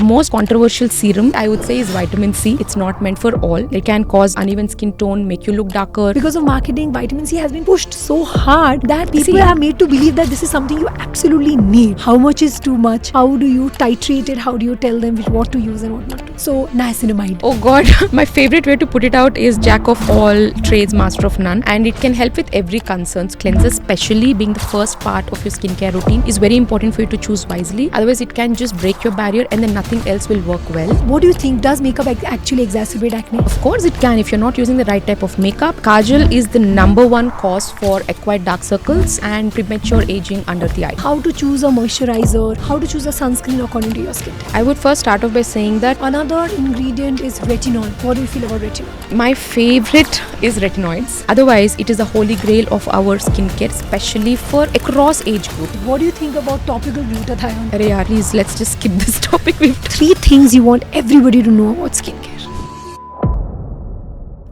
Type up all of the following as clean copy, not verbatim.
most controversial serum, I would say, is vitamin C. It's not meant for all. It can cause uneven skin tone, make you look darker. Because of marketing, vitamin C has been pushed so hard that people are made to believe that this is something you absolutely need. How much is too much? How do you titrate it? How do you tell them what to use and what not to? So, niacinamide. Oh God, my favorite way to put it out is jack of all trades, master of none. And it can help with every concern. Cleanser, especially being the first part of your skincare routine, is very important for you to choose wisely. Otherwise, it can just break your barrier and then nothing else will work well. What do you think? Does makeup actually exacerbate acne? Of course it can if you're not using the right type of makeup. Kajal is the #1 cause for acquired dark circles and premature aging under the eye. How to choose a moisturizer? How to choose a sunscreen according to your skin type? I would first start off by saying that Another ingredient is retinol. What do you feel about retinol? my favorite is retinoids. Otherwise, it is the holy grail of our skincare, especially for across age group. What do you think about topical glutathione? Arey yaar, please, let's just skip this topic. 3 things you want everybody to know about skincare.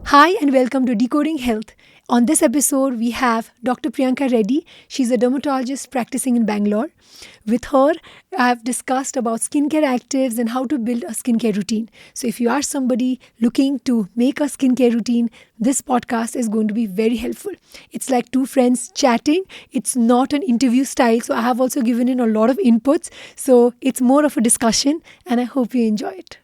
Hi and welcome to Decoding Health. On this episode, we have Dr. Priyanka Reddy. She's a dermatologist practicing in Bangalore. With her, I have discussed about skincare actives and how to build a skincare routine. So if you are somebody looking to make a skincare routine, this podcast is going to be very helpful. It's like two friends chatting. It's not an interview style. So I have also given in a lot of inputs. So it's more of a discussion and I hope you enjoy it.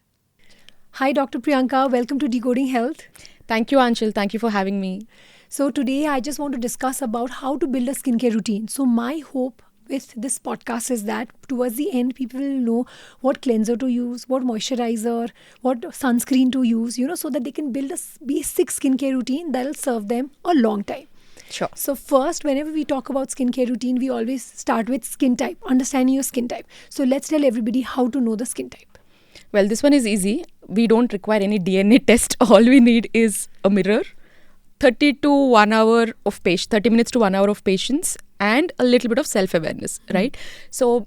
Hi, Dr. Priyanka. Welcome to Decoding Health. Thank you, Anshul. Thank you for having me. So today I just want to discuss about how to build a skincare routine. So my hope with this podcast is that towards the end, people will know what cleanser to use, what moisturizer, what sunscreen to use, so that they can build a basic skincare routine that will serve them a long time. Sure. So first, whenever we talk about skincare routine, we always start with skin type, understanding your skin type. So let's tell everybody how to know the skin type. Well, this one is easy. We don't require any DNA test. All we need is a mirror, 30 minutes to 1 hour of patience, and a little bit of self-awareness, right? So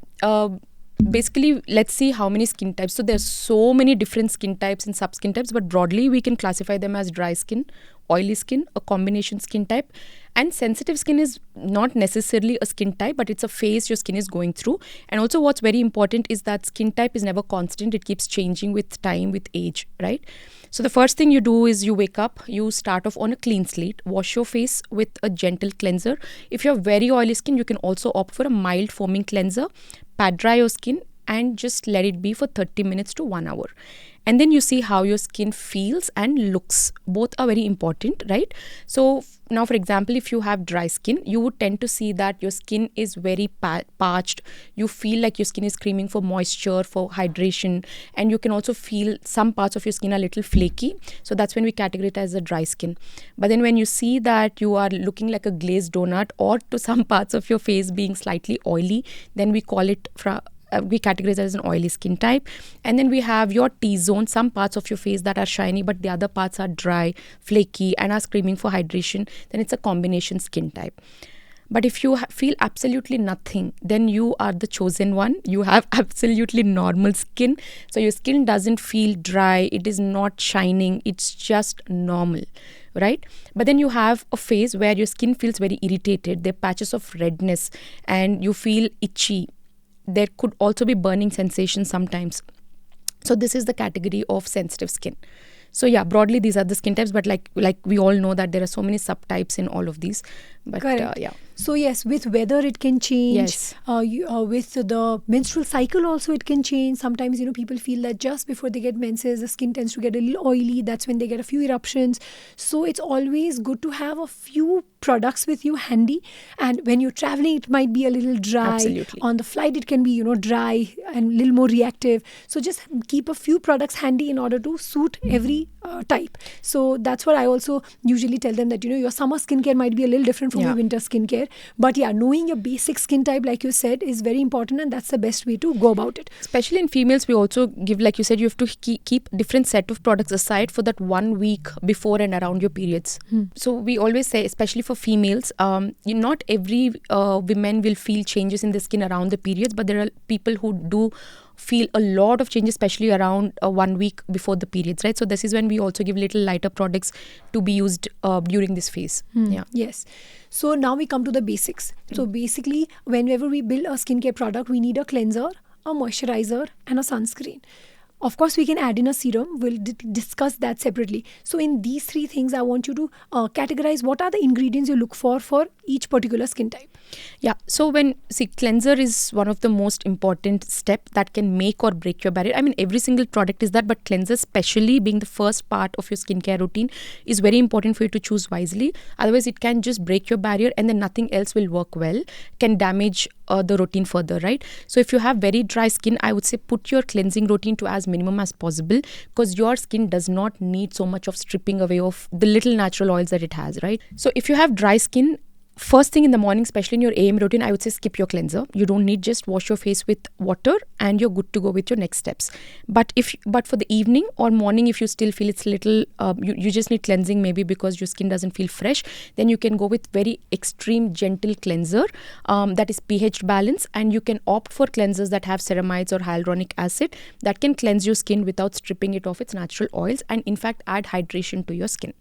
basically, let's see how many skin types. So there's so many different skin types and sub-skin types, but broadly we can classify them as dry skin, oily skin, a combination skin type, and sensitive skin is not necessarily a skin type, but it's a phase your skin is going through. And also what's very important is that skin type is never constant. It keeps changing with time, with age, right? So the first thing you do is you wake up, you start off on a clean slate, wash your face with a gentle cleanser. If you have very oily skin, you can also opt for a mild foaming cleanser, pat dry your skin and just let it be for 30 minutes to 1 hour. And then you see how your skin feels and looks. Both are very important, right? So now, for example, if you have dry skin, you would tend to see that your skin is very parched. You feel like your skin is screaming for moisture, for hydration. And you can also feel some parts of your skin are a little flaky. So that's when we categorize it as a dry skin. But then when you see that you are looking like a glazed donut or to some parts of your face being slightly oily, then we call it we categorize that as an oily skin type. And then we have your T-zone, some parts of your face that are shiny, but the other parts are dry, flaky, and are screaming for hydration. Then it's a combination skin type. But if you feel absolutely nothing, then you are the chosen one. You have absolutely normal skin. So your skin doesn't feel dry. It is not shining. It's just normal, right? But then you have a phase where your skin feels very irritated. There are patches of redness and you feel itchy. There could also be burning sensation sometimes. So this is the category of sensitive skin. So yeah, broadly these are the skin types, but like we all know that there are so many subtypes in all of these. But yeah. So yes, with weather it can change. Yes. With the menstrual cycle also it can change. Sometimes people feel that just before they get menses, the skin tends to get a little oily. That's when they get a few eruptions. So it's always good to have a few products with you handy. And when you're traveling, it might be a little dry. Absolutely. On the flight, it can be dry and a little more reactive. So just keep a few products handy in order to suit every type. So that's what I also usually tell them, that your summer skincare might be a little different from your winter skincare. But yeah, knowing your basic skin type, like you said, is very important, and that's the best way to go about it. Especially in females, we also give, like you said, you have to keep different set of products aside for that 1 week before and around your periods. So we always say, especially for females, not every women will feel changes in the skin around the periods, but there are people who do feel a lot of changes, especially around 1 week before the periods, right? So this is when we also give little lighter products to be used during this phase. Yeah. Yes. So now we come to the basics. So basically, whenever we build a skincare product, we need a cleanser, a moisturizer, and a sunscreen. Of course, we can add in a serum. We'll discuss that separately. So in these three things, I want you to categorize what are the ingredients you look for each particular skin type. Yeah. So cleanser is one of the most important step that can make or break your barrier. I mean, every single product is that, but cleanser, especially being the first part of your skincare routine, is very important for you to choose wisely. Otherwise, it can just break your barrier and then nothing else will work well, can damage the routine further, right? So if you have very dry skin, I would say put your cleansing routine to as minimum as possible, because your skin does not need so much of stripping away of the little natural oils that it has, right? So if you have dry skin, first thing in the morning, especially in your AM routine, I would say skip your cleanser. You don't need, just wash your face with water and you're good to go with your next steps. But for the evening or morning, if you still feel it's little, you just need cleansing maybe because your skin doesn't feel fresh, then you can go with very extreme gentle cleanser that is pH balance, and you can opt for cleansers that have ceramides or hyaluronic acid that can cleanse your skin without stripping it of its natural oils and in fact add hydration to your skin.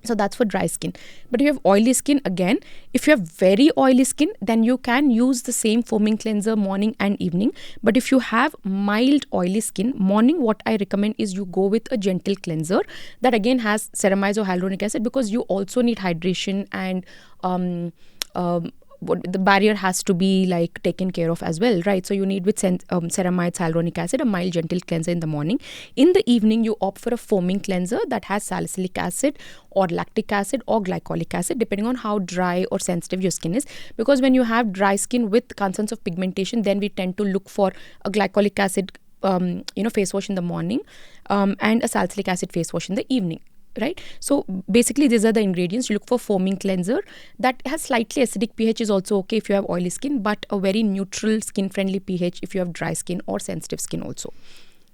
So that's for dry skin. But if you have oily skin, again, if you have very oily skin, then you can use the same foaming cleanser morning and evening. But if you have mild oily skin, morning, what I recommend is you go with a gentle cleanser that again has ceramides or hyaluronic acid, because you also need hydration and the barrier has to be like taken care of as well, right? So you need with ceramides, hyaluronic acid, a mild gentle cleanser in the morning. In the evening, you opt for a foaming cleanser that has salicylic acid or lactic acid or glycolic acid, depending on how dry or sensitive your skin is. Because when you have dry skin with concerns of pigmentation, then we tend to look for a glycolic acid face wash in the morning and a salicylic acid face wash in the evening. Right? So basically these are the ingredients. You look for foaming cleanser that has slightly acidic pH is also okay if you have oily skin, but a very neutral skin friendly pH if you have dry skin or sensitive skin also.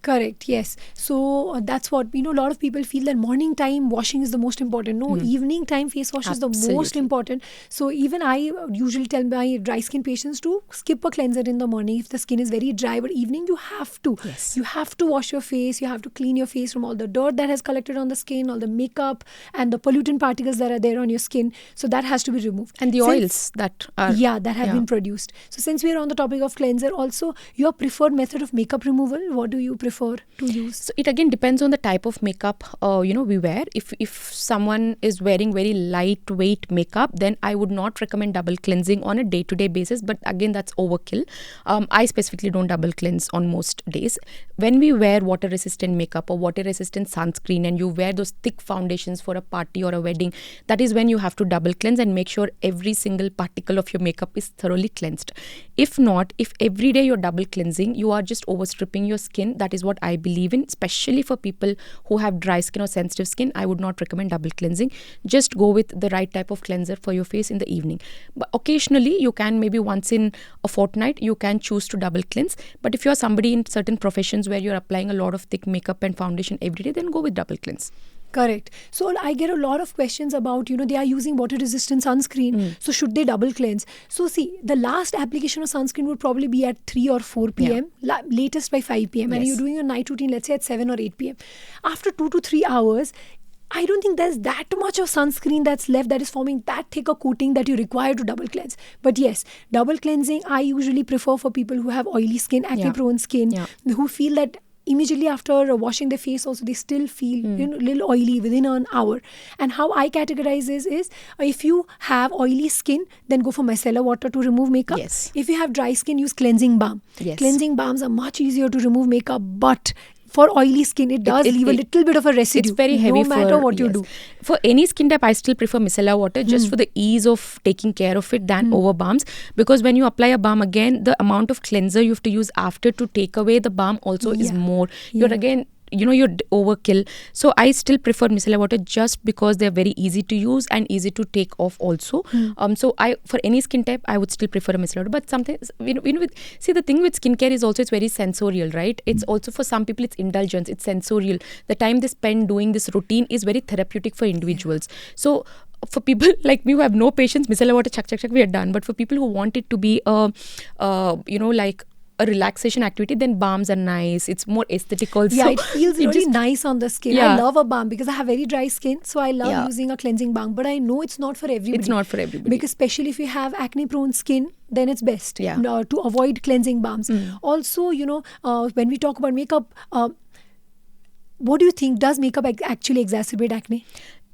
Correct, yes. So that's what, a lot of people feel that morning time washing is the most important. No, evening time face wash is the most important. So even I usually tell my dry skin patients to skip a cleanser in the morning if the skin is very dry, but evening you have to. Yes. You have to wash your face, you have to clean your face from all the dirt that has collected on the skin, all the makeup and the pollutant particles that are there on your skin. So that has to be removed. And the oils that have been produced. So since we are on the topic of cleanser, also your preferred method of makeup removal, what do you prefer to use? So it again depends on the type of makeup we wear. If someone is wearing very lightweight makeup, then I would not recommend double cleansing on a day-to-day basis, but again that's overkill. I specifically don't double cleanse on most days. When we wear water resistant makeup or water resistant sunscreen and you wear those thick foundations for a party or a wedding, that is when you have to double cleanse and make sure every single particle of your makeup is thoroughly cleansed. If not, if every day you're double cleansing, you are just overstripping your skin. That is what I believe in, especially for people who have dry skin or sensitive skin. I would not recommend double cleansing. Just go with the right type of cleanser for your face in the evening. But occasionally you can, maybe once in a fortnight, you can choose to double cleanse. But if you're somebody in certain professions where you're applying a lot of thick makeup and foundation every day, then go with double cleanse. Correct. So I get a lot of questions about, they are using water resistant sunscreen. So should they double cleanse? So see, the last application of sunscreen would probably be at 3 or 4 p.m. Latest by 5 p.m. Yes. And you're doing your night routine, let's say at 7 or 8 p.m. After 2 to 3 hours, I don't think there's that much of sunscreen that's left that is forming that thick a coating that you require to double cleanse. But yes, double cleansing I usually prefer for people who have oily skin, acne prone skin, who feel that immediately after washing their face also they still feel a little oily within an hour. And how I categorize is if you have oily skin, then go for micellar water to remove makeup. Yes. If you have dry skin, use cleansing balm. Yes. Cleansing balms are much easier to remove makeup, but for oily skin, it does leave a little bit of a residue. It's very heavy no matter what you do. For any skin type, I still prefer micellar water just for the ease of taking care of it than over balms. Because when you apply a balm, again, the amount of cleanser you have to use after to take away the balm also is more. You're again, you're overkill. So I still prefer micellar water just because they're very easy to use and easy to take off also. So for any skin type, I would still prefer a micellar water. But sometimes, see, the thing with skincare is also it's very sensorial, right? It's also for some people, it's indulgence, it's sensorial. The time they spend doing this routine is very therapeutic for individuals. So for people like me who have no patience, micellar water, chuck, we are done. But for people who want it to be like a relaxation activity, then balms are nice. It's more aesthetic also. Yeah, it feels really nice on the skin. Yeah. I love a balm because I have very dry skin. So I love Yeah. using a cleansing balm. But I know it's not for everybody. It's not for everybody. Because especially if you have acne-prone skin, then it's best Yeah. to avoid cleansing balms. Also, when we talk about makeup, what do you think? Does makeup actually exacerbate acne?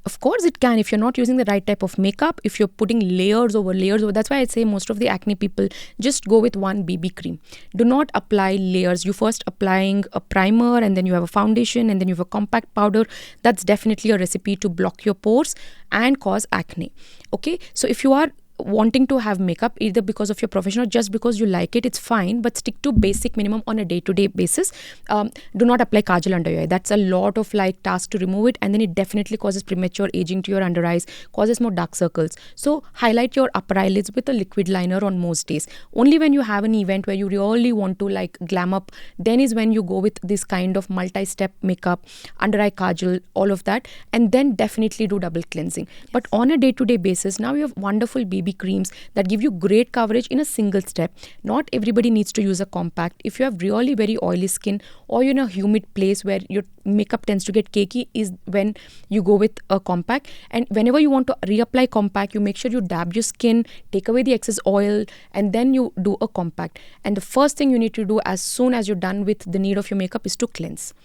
Of course it can, if you're not using the right type of makeup, if you're putting layers over layers over. That's why I say most of the acne people just go with one BB cream. Do not apply layers. You first applying a primer, and then you have a foundation, and then you have a compact powder. That's definitely a recipe to block your pores and cause acne. Okay, so if you are wanting to have makeup either because of your profession or just because you like it, it's fine, but stick to basic minimum on a day-to-day basis. Do not apply kajal under your eye. That's a lot of task to remove it, and then it definitely causes premature aging to your under eyes, causes more dark circles. So highlight your upper eyelids with a liquid liner on most days. Only when you have an event where you really want to glam up, then is when you go with this kind of multi-step makeup, under eye kajal, all of that, and then definitely do double cleansing. But on a day-to-day basis, now you have wonderful BB creams that give you great coverage in a single step. Not everybody needs to use a compact. If you have really very oily skin, or you're in a humid place where your makeup tends to get cakey, is when you go with a compact. And whenever you want to reapply compact, you make sure you dab your skin, take away the excess oil, and then you do a compact. And the first thing you need to do as soon as you're done with the need of your makeup is to cleanse,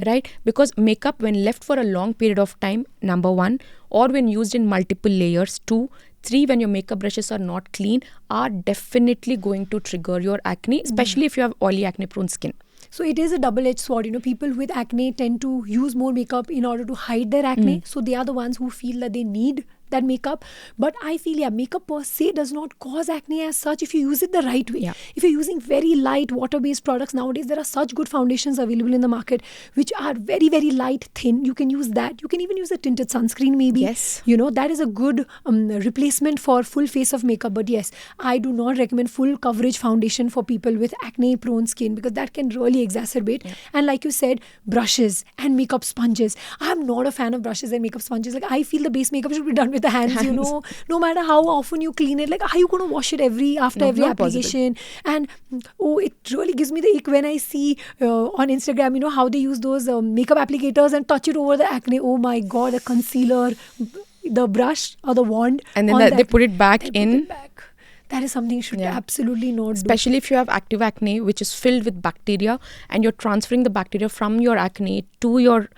right? Because makeup, when left for a long period of time, number one, or when used in multiple layers, 2, 3, when your makeup brushes are not clean, are definitely going to trigger your acne, especially if you have oily acne prone skin. So it is a double-edged sword. People with acne tend to use more makeup in order to hide their acne. So they are the ones who feel that they need that makeup. But I feel, makeup per se does not cause acne as such if you use it the right way. Yeah. If you're using very light water-based products, nowadays there are such good foundations available in the market which are very, very light, thin. You can use that. You can even use a tinted sunscreen maybe. Yes. That is a good replacement for full face of makeup. But yes, I do not recommend full coverage foundation for people with acne-prone skin because that can really exacerbate. Yeah. And like you said, brushes and makeup sponges. I'm not a fan of brushes and makeup sponges. I feel the base makeup should be done with the hands. No matter how often you clean it, are you going to wash it after every application? And it really gives me the ick when I see on Instagram, how they use those makeup applicators and touch it over the acne. Oh my God, the concealer, the brush or the wand, and then they put it back in. That is something you should absolutely not do. Especially if you have active acne, which is filled with bacteria, and you're transferring the bacteria from your acne to your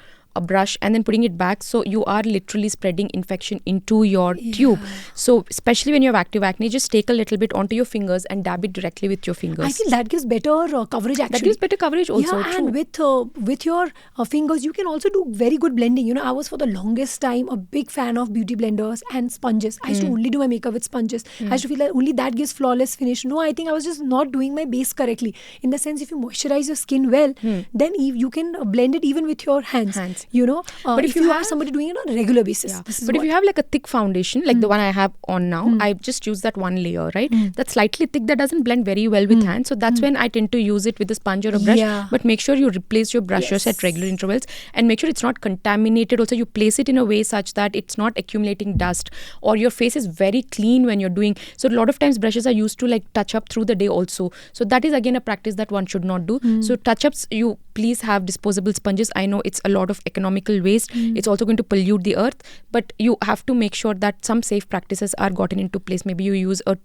brush and then putting it back. So you are literally spreading infection into your tube. So especially when you have active acne, just take a little bit onto your fingers and dab it directly with your fingers. I feel that gives better coverage actually. That gives better coverage also. Yeah, and with your fingers, you can also do very good blending. I was for the longest time a big fan of beauty blenders and sponges. I used to only do my makeup with sponges. I used to feel that only that gives flawless finish. No, I think I was just not doing my base correctly. In the sense, if you moisturize your skin well, then you can blend it even with your hands. But if you have somebody doing it on a regular basis. But if you have a thick foundation, like the one I have on now, I just use that one layer, right? That's slightly thick, that doesn't blend very well with hands. So that's when I tend to use it with a sponge or a brush. But make sure you replace your brushes at regular intervals and make sure it's not contaminated. Also, you place it in a way such that it's not accumulating dust, or your face is very clean when you're doing. So a lot of times brushes are used to touch up through the day also. So that is again a practice that one should not do. So touch-ups, you please have disposable sponges. I know it's a lot of economical waste. It's also going to pollute the earth, but you have to make sure that some safe practices are gotten into place. Maybe you use a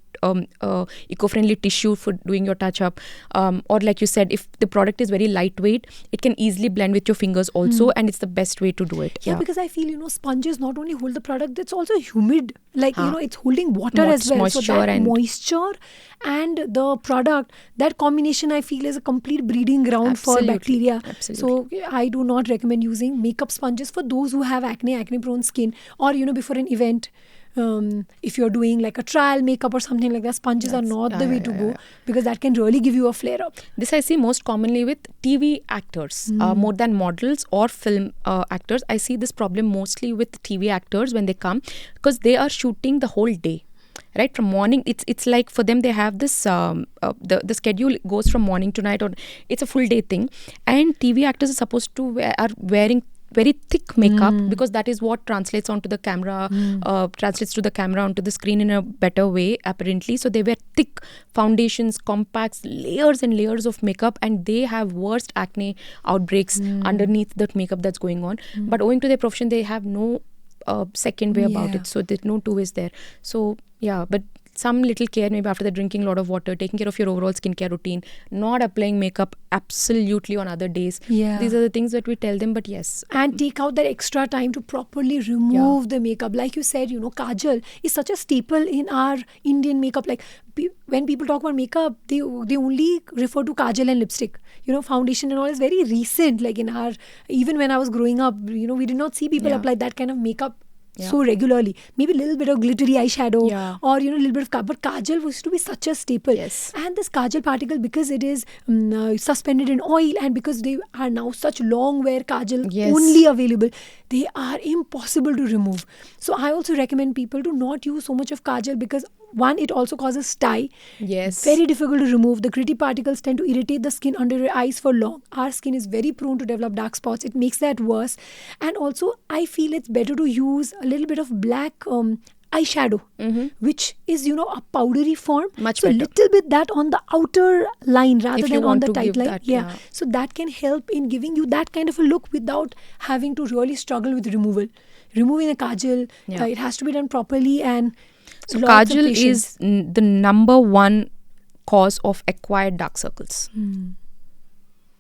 eco-friendly tissue for doing your touch-up, or like you said, if the product is very lightweight, it can easily blend with your fingers also, and it's the best way to do it. Yeah, because I feel sponges not only hold the product, it's also humid. It's holding water as well. Moisture, so that moisture and the product, that combination I feel is a complete breeding ground for bacteria. Absolutely. So I do not recommend using makeup sponges for those who have acne prone skin, or before an event. If you're doing a trial makeup or something like that, sponges are not the way to go because that can really give you a flare up. This I see most commonly with TV actors, more than models or film actors. I see this problem mostly with TV actors when they come, because they are shooting the whole day. Right, from morning, it's like for them they have this the schedule goes from morning to night, or it's a full day thing. And TV actors are supposed to are wearing very thick makeup, because that is what translates onto the camera, translates to the camera onto the screen in a better way, apparently. So they wear thick foundations, compacts, layers and layers of makeup, and they have worst acne outbreaks underneath that makeup that's going on. But owing to their profession, they have no second way about it. So there's no two ways there. So yeah, but some little care, maybe after that, drinking a lot of water, taking care of your overall skincare routine, not applying makeup absolutely on other days. These are the things that we tell them. But yes, and take out that extra time to properly remove the makeup. Like you said, kajal is such a staple in our Indian makeup. Like when people talk about makeup, they only refer to kajal and lipstick. Foundation and all is very recent. Like even when I was growing up, we did not see people apply that kind of makeup so regularly. Maybe a little bit of glittery eyeshadow or a little bit of but kajal used to be such a staple. And this kajal particle, because it is suspended in oil, and because they are now such long wear kajal only available, they are impossible to remove. So I also recommend people to not use so much of kajal, because one, it also causes stye. Very difficult to remove. The gritty particles tend to irritate the skin under your eyes for long. Our skin is very prone to develop dark spots. It makes that worse. And also, I feel it's better to use a little bit of black eyeshadow, which is, a powdery form. Much so better. Little bit that on the outer line rather than on the tight line. That, So that can help in giving you that kind of a look without having to really struggle with removal. Removing a kajal, it has to be done properly, and so kajal is the number one cause of acquired dark circles.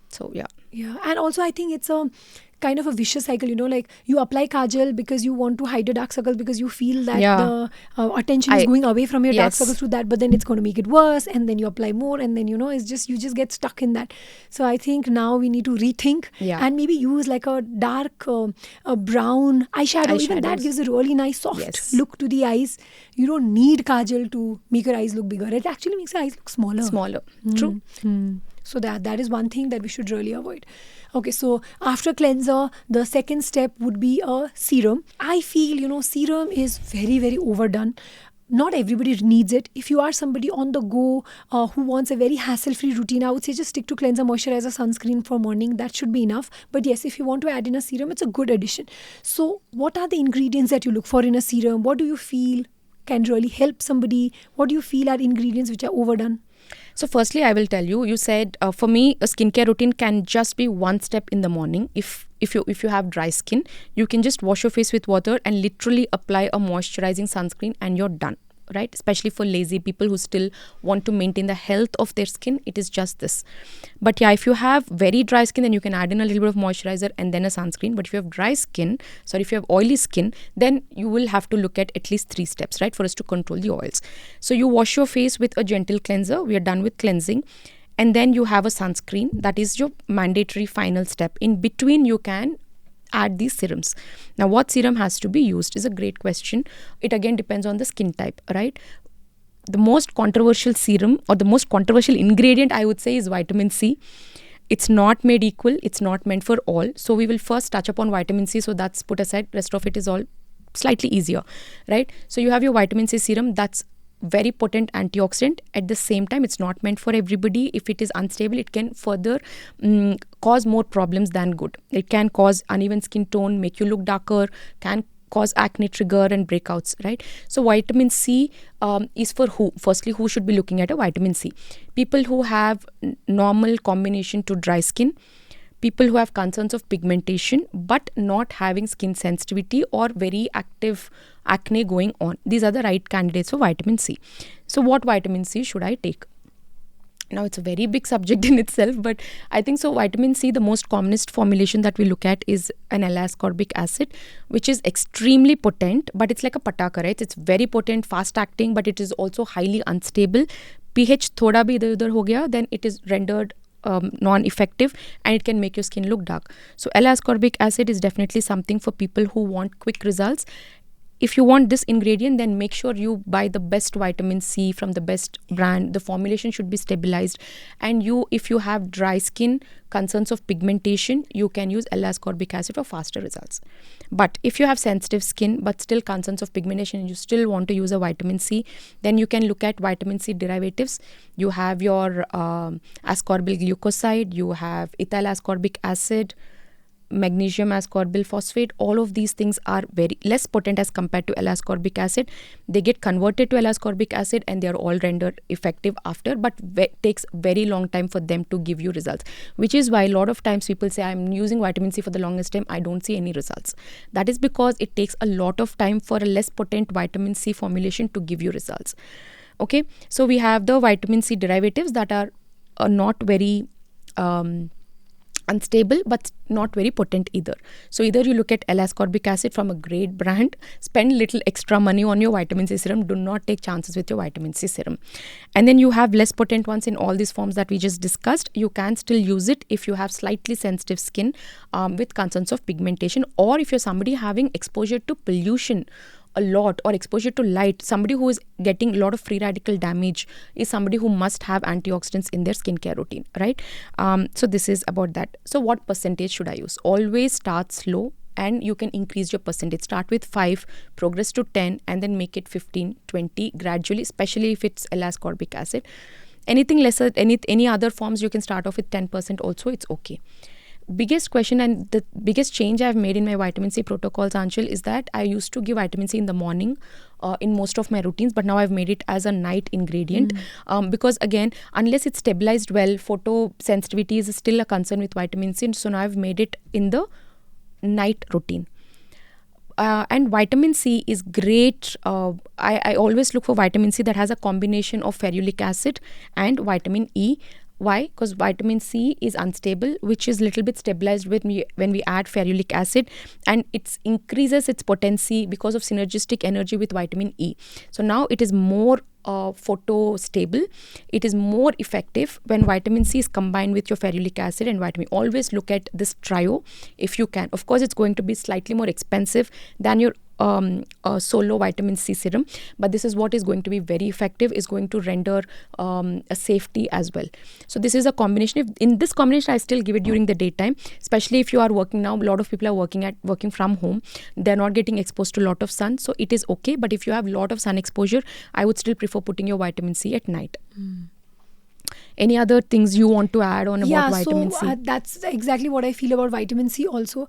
So yeah, and also I think it's a kind of a vicious cycle. Like you apply kajal because you want to hide your dark circles, because you feel that the attention is going away from your dark circles to that, but then it's going to make it worse, and then you apply more, and then it's just, you just get stuck in that. So I think now we need to rethink and maybe use like a dark a brown eyeshadow. Even that gives a really nice soft look to the eyes. You don't need kajal to make your eyes look bigger. It actually makes your eyes look smaller. True. So that is one thing that we should really avoid. Okay, so after cleanser, the second step would be a serum. I feel, serum is very, very overdone. Not everybody needs it. If you are somebody on the go who wants a very hassle-free routine, I would say just stick to cleanser, moisturizer, sunscreen for morning. That should be enough. But yes, if you want to add in a serum, it's a good addition. So what are the ingredients that you look for in a serum? What do you feel can really help somebody? What do you feel are ingredients which are overdone? So firstly, I will tell you, you said for me, a skincare routine can just be one step in the morning. If you have dry skin, you can just wash your face with water and literally apply a moisturizing sunscreen and you're done. Right? Especially for lazy people who still want to maintain the health of their skin, it is just this. But yeah, if you have very dry skin, then you can add in a little bit of moisturizer and then a sunscreen. But if you have if you have oily skin, then you will have to look at least 3 steps, right, for us to control the oils. So you wash your face with a gentle cleanser. We are done with cleansing. And then you have a sunscreen. That is your mandatory final step. In between, you can add these serums. Now, what serum has to be used is a great question. It again depends on the skin type, right? The most controversial serum, or the most controversial ingredient, I would say, is vitamin C. It's not made equal. It's not meant for all. So we will first touch upon vitamin C. So that's put aside. Rest of it is all slightly easier, right? So you have your vitamin C serum. That's very potent antioxidant. At the same time, it's not meant for everybody. If it is unstable, it can further cause more problems than good. It can cause uneven skin tone, make you look darker, can cause acne trigger and breakouts, right? So vitamin C is for who? Firstly, who should be looking at a vitamin C? People who have normal combination to dry skin, people who have concerns of pigmentation but not having skin sensitivity or very active acne going on. These are the right candidates for vitamin C. So what vitamin C should I take? Now, it's a very big subject in itself, but I think so vitamin C, the most commonest formulation that we look at is an L-ascorbic acid, which is extremely potent, but it's like a pataka, right? It's very potent, fast acting, but it is also highly unstable. pH thoda bhi idhar udhar ho gaya, then it is rendered non-effective and it can make your skin look dark. So L-ascorbic acid is definitely something for people who want quick results. If you want this ingredient, then make sure you buy the best vitamin C from the best brand. The formulation should be stabilized. And if you have dry skin, concerns of pigmentation, you can use L-ascorbic acid for faster results. But if you have sensitive skin, but still concerns of pigmentation, and you still want to use a vitamin C, then you can look at vitamin C derivatives. You have your ascorbyl glucoside, you have ethyl ascorbic acid, magnesium ascorbyl phosphate. All of these things are very less potent as compared to L-ascorbic acid. They get converted to L-ascorbic acid and they are all rendered effective after, but takes very long time for them to give you results, which is why a lot of times people say, I'm using vitamin C for the longest time, I don't see any results. That is because it takes a lot of time for a less potent vitamin C formulation to give you results. Okay, so we have the vitamin C derivatives that are not very unstable but not very potent either. So either you look at L-ascorbic acid from a great brand, spend little extra money on your vitamin C serum, do not take chances with your vitamin C serum. And then you have less potent ones in all these forms that we just discussed. You can still use it if you have slightly sensitive skin with concerns of pigmentation, or if you're somebody having exposure to pollution a lot or exposure to light. Somebody who is getting a lot of free radical damage is somebody who must have antioxidants in their skincare routine, right? So this is about that. So what percentage should I use? Always start slow, and you can increase your percentage. Start with 5, progress to 10, and then make it 15, 20 gradually, especially if it's L-ascorbic acid. Anything lesser, any other forms, you can start off with 10% also, it's okay. Biggest question and the biggest change I've made in my vitamin C protocols, Anshul, is that I used to give vitamin C in the morning in most of my routines, but now I've made it as a night ingredient because again, unless it's stabilized well, photosensitivity is still a concern with vitamin C. So now I've made it in the night routine. And vitamin C is great. I always look for vitamin C that has a combination of ferulic acid and vitamin E. Why? Because vitamin C is unstable, which is little bit stabilized when we add ferulic acid, and it increases its potency because of synergistic energy with vitamin E. So now it is more photo stable. It is more effective when vitamin C is combined with your ferulic acid and vitamin. Always look at this trio if you can. Of course, it's going to be slightly more expensive than your solo vitamin C serum, but this is what is going to be very effective, is going to render a safety as well. So this is a combination. In this combination, I still give it during the daytime, especially if you are working now. A lot of people are working from home. They're not getting exposed to a lot of sun, so it is okay. But if you have a lot of sun exposure, I would still prefer putting your vitamin C at night. Any other things you want to add on about vitamin C? That's exactly what I feel about vitamin C also.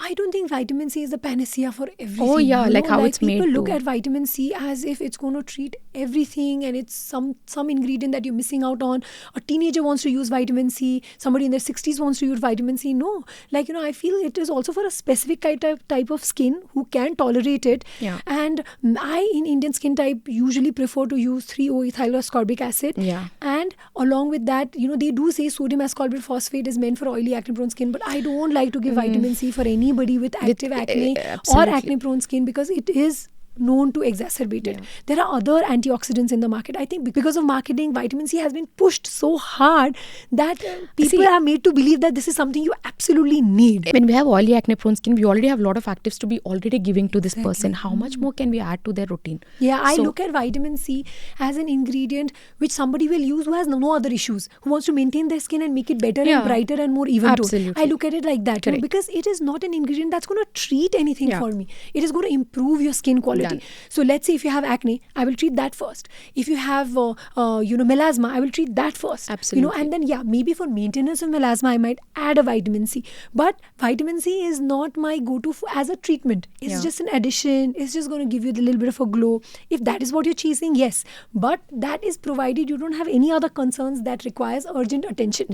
I don't think vitamin C is the panacea for everything. Oh yeah, like how it's made. People look at vitamin C as if it's going to treat everything, and it's some ingredient that you're missing out on. A teenager wants to use vitamin C. Somebody in their 60s wants to use vitamin C. No, I feel it is also for a specific type of skin who can tolerate it. Yeah. And I, in Indian skin type, usually prefer to use 3-OE-ethyl ascorbic acid. Yeah. And along with that, they do say sodium ascorbyl phosphate is meant for oily acne-prone skin, but I don't like to give vitamin C for anybody with active acne or acne-prone skin, because it is known to exacerbate it. There are other antioxidants in the market. I think because of marketing, vitamin C has been pushed so hard that people are made to believe that this is something you absolutely need. When we have oily acne-prone skin, we already have a lot of actives to be already giving to this person. How much more can we add to their routine? Yeah, I look at vitamin C as an ingredient which somebody will use who has no other issues, who wants to maintain their skin and make it better and brighter and more even toned. I look at it like that, because it is not an ingredient that's going to treat anything for me. It is going to improve your skin quality. So let's say if you have acne, I will treat that first. If you have melasma, I will treat that first. Absolutely. And then maybe for maintenance of melasma, I might add a vitamin C. But vitamin C is not my go-to as a treatment. It's just an addition. It's just going to give you a little bit of a glow. If that is what you're chasing, yes. But that is provided you don't have any other concerns that requires urgent attention.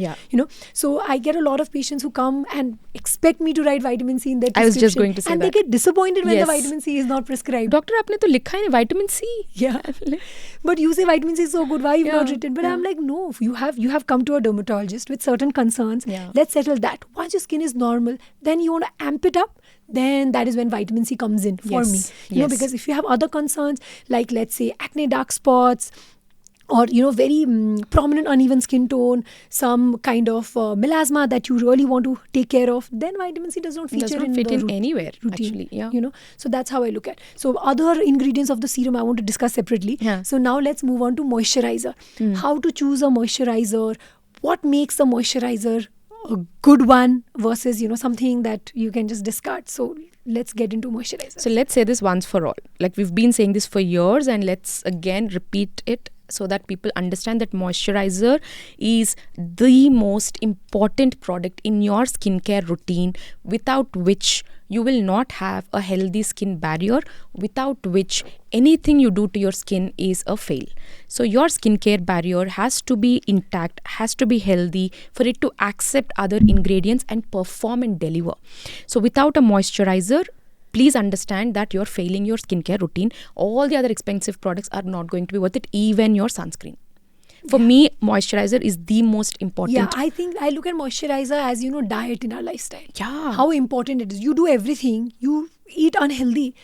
So I get a lot of patients who come and expect me to write vitamin C in their prescription. I was just going to say and that. they get disappointed when the vitamin C is not prescribed. Doctor, आपने तो लिखा है vitamin C. Yeah. But you say vitamin C is so good. Why you've not written? But I'm like, no. You have come to a dermatologist with certain concerns. Let's settle that. Once your skin is normal, then you want to amp it up. Then that is when vitamin C comes in for me. Because if you have other concerns, like let's say acne, dark spots, or very prominent uneven skin tone, some kind of melasma that you really want to take care of, then vitamin C does not feature in anywhere routine, actually. So that's how I look at. So other ingredients of the serum I want to discuss separately. So now let's move on to moisturizer. How to choose a moisturizer, what makes a moisturizer a good one versus something that you can just discard. So let's get into moisturizer. So let's say this once for all. Like we've been saying this for years, and let's again repeat it. so that people understand that moisturizer is the most important product in your skincare routine, without which you will not have a healthy skin barrier, without which anything you do to your skin is a fail. So your skincare barrier has to be intact, has to be healthy for it to accept other ingredients and perform and deliver. So without a moisturizer, please understand that you're failing your skincare routine. All the other expensive products are not going to be worth it, even your sunscreen. For me, moisturizer is the most important. Yeah, I think I look at moisturizer as, diet in our lifestyle. Yeah. How important it is. You do everything. You eat unhealthy.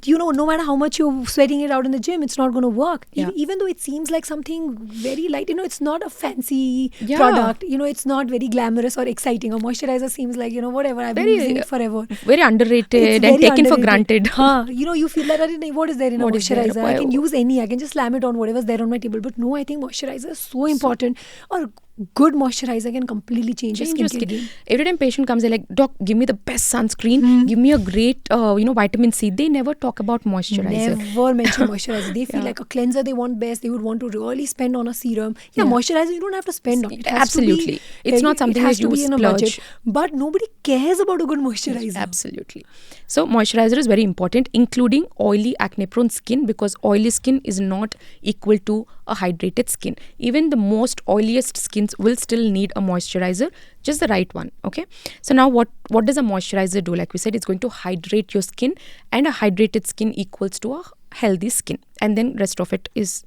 No matter how much you're sweating it out in the gym, it's not going to work. Yeah. Even though it seems like something very light, it's not a fancy Yeah. product. It's not very glamorous or exciting. A moisturizer seems like, whatever, I've been using it forever. Very underrated It's and very taken for underrated. granted. You feel that, what is there in a What is there? moisturizer? I can use any. I can just slam it on whatever's there on my table. But no, I think moisturizer is so important. Or good moisturizer can completely change your skincare game. Every time patient comes, they're like, "Doc, give me the best sunscreen. Give me a great, vitamin C." They never talk about moisturizer. Never mention moisturizer. They feel like a cleanser they want best. They would want to really spend on a serum. Moisturizer you don't have to spend on. It has Absolutely. To be, it's not something that you in a splurge. budget. But nobody cares about a good moisturizer. Absolutely. So moisturizer is very important, including oily acne prone skin, because oily skin is not equal to a hydrated skin. Even the most oiliest skins will still need a moisturizer, just the right one. Okay. So now what does a moisturizer do? Like we said, it's going to hydrate your skin, and a hydrated skin equals to a healthy skin, and then rest of it is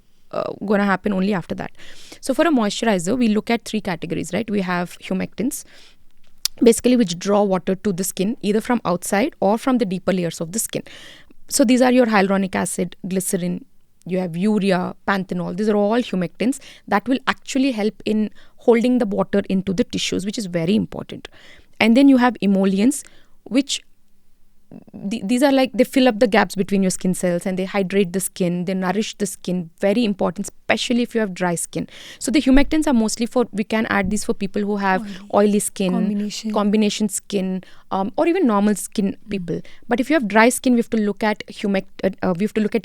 going to happen only after that. So for a moisturizer, we look at 3 categories, right? We have humectants, basically which draw water to the skin either from outside or from the deeper layers of the skin. So these are your hyaluronic acid, glycerin, you have urea, panthenol. These are all humectants that will actually help in holding the water into the tissues, which is very important. And then you have emollients, which these are like, they fill up the gaps between your skin cells and they hydrate the skin, they nourish the skin. Very important, especially if you have dry skin. So the humectants are mostly for, we can add these for people who have oily skin, combination skin, or even normal skin people. But if you have dry skin, we have to look at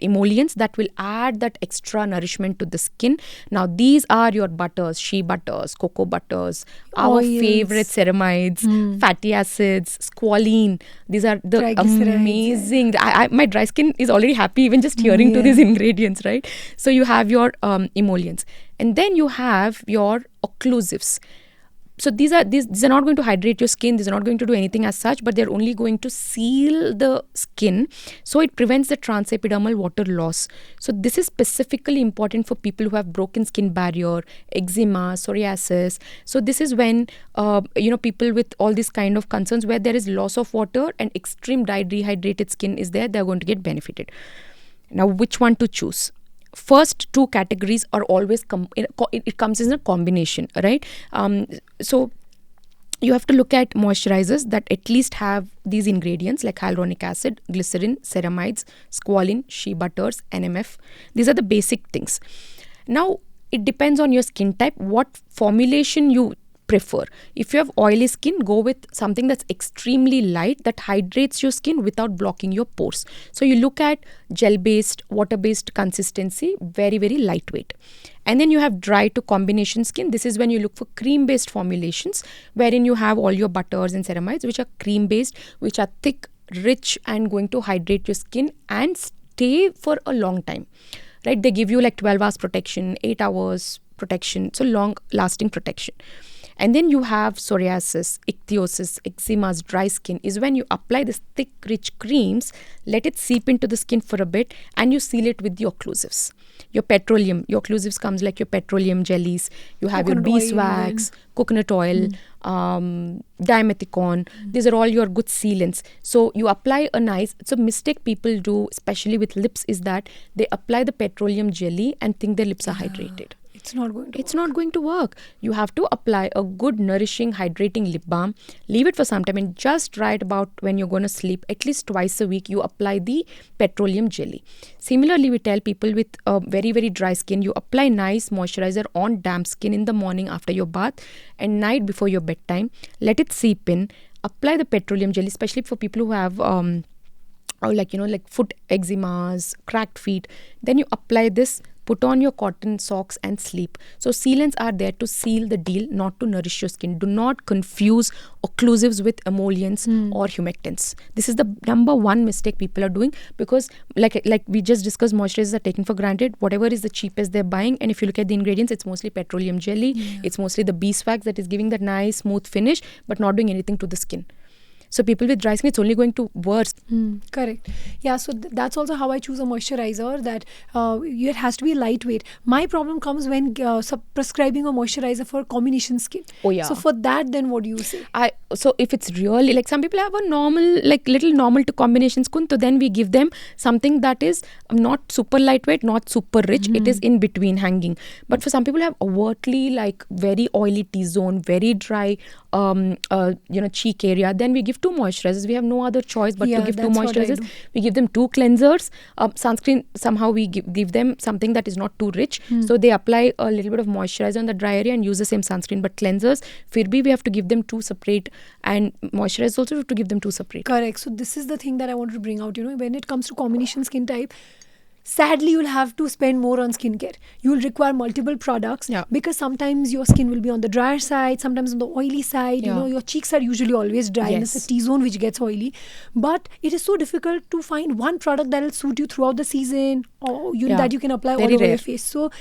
emollients that will add that extra nourishment to the skin. Now these are your butters, shea butters, cocoa butters, our favorite ceramides, fatty acids, squalene. These are the amazing. My dry skin is already happy even just hearing to these ingredients, right? So you have your emollients, and then you have your occlusives. So these are not going to hydrate your skin. These are not going to do anything as such, but they're only going to seal the skin, so it prevents the transepidermal water loss. So this is specifically important for people who have broken skin barrier, eczema, psoriasis. So this is when people with all these kind of concerns where there is loss of water and extreme dehydrated skin is there, they're going to get benefited. Now, which one to choose? First 2 categories are always it comes in a combination, right? So you have to look at moisturizers that at least have these ingredients like hyaluronic acid, glycerin, ceramides, squalene, shea butters, NMF. These are the basic things. Now it depends on your skin type, what formulation you prefer. If you have oily skin, go with something that's extremely light that hydrates your skin without blocking your pores. So you look at gel-based, water-based consistency, very, very lightweight. And then you have dry to combination skin. This is when you look for cream-based formulations, wherein you have all your butters and ceramides, which are cream-based, which are thick, rich, and going to hydrate your skin and stay for a long time. Right? They give you like 12 hours protection, 8 hours protection, so long-lasting protection. And then you have psoriasis, ichthyosis, eczemas, dry skin is when you apply this thick, rich creams, let it seep into the skin for a bit, and you seal it with the occlusives. Your occlusives comes like your petroleum jellies, you have your beeswax, coconut oil, dimethicone. These are all your good sealants. So you apply a nice, so mistake people do, especially with lips, is that they apply the petroleum jelly and think their lips are hydrated. It's not going to work. You have to apply a good, nourishing, hydrating lip balm. Leave it for some time, and just right about when you're going to sleep, at least twice a week, you apply the petroleum jelly. Similarly, we tell people with very, very dry skin, you apply nice moisturizer on damp skin in the morning after your bath and night before your bedtime. Let it seep in. Apply the petroleum jelly, especially for people who have like foot eczemas, cracked feet. Then you apply this put on your cotton socks and sleep. So sealants are there to seal the deal, not to nourish your skin. Do not confuse occlusives with emollients or humectants. This is the number one mistake people are doing, because like we just discussed, moisturizers are taken for granted. Whatever is the cheapest they're buying, and if you look at the ingredients, it's mostly petroleum jelly. It's mostly the beeswax that is giving that nice smooth finish, but not doing anything to the skin. So people with dry skin, it's only going to worse. Correct. Yeah, so that's also how I choose a moisturizer, that it has to be lightweight. My problem comes when prescribing a moisturizer for combination skin. Oh yeah. So for that, then what do you say? So if it's really, like, some people have a normal, like little normal to combination skin, so then we give them something that is not super lightweight, not super rich. It is in between hanging. But for some people who have overtly like very oily T-zone, very dry cheek area, then we give 2 moisturizers. We have no other choice but to give 2 moisturizers. We give them 2 cleansers. Sunscreen, somehow we give them something that is not too rich. So they apply a little bit of moisturizer on the dry area and use the same sunscreen. But cleansers, we have to give them 2 separate, and moisturizers also have to give them 2 separate. Correct. So this is the thing that I want to bring out. When it comes to combination skin type, sadly, you'll have to spend more on skincare. You'll require multiple products because sometimes your skin will be on the drier side, sometimes on the oily side. Your cheeks are usually always dry, and it's a T-zone which gets oily. But it is so difficult to find one product that will suit you throughout the season, or that you can apply all over your face. So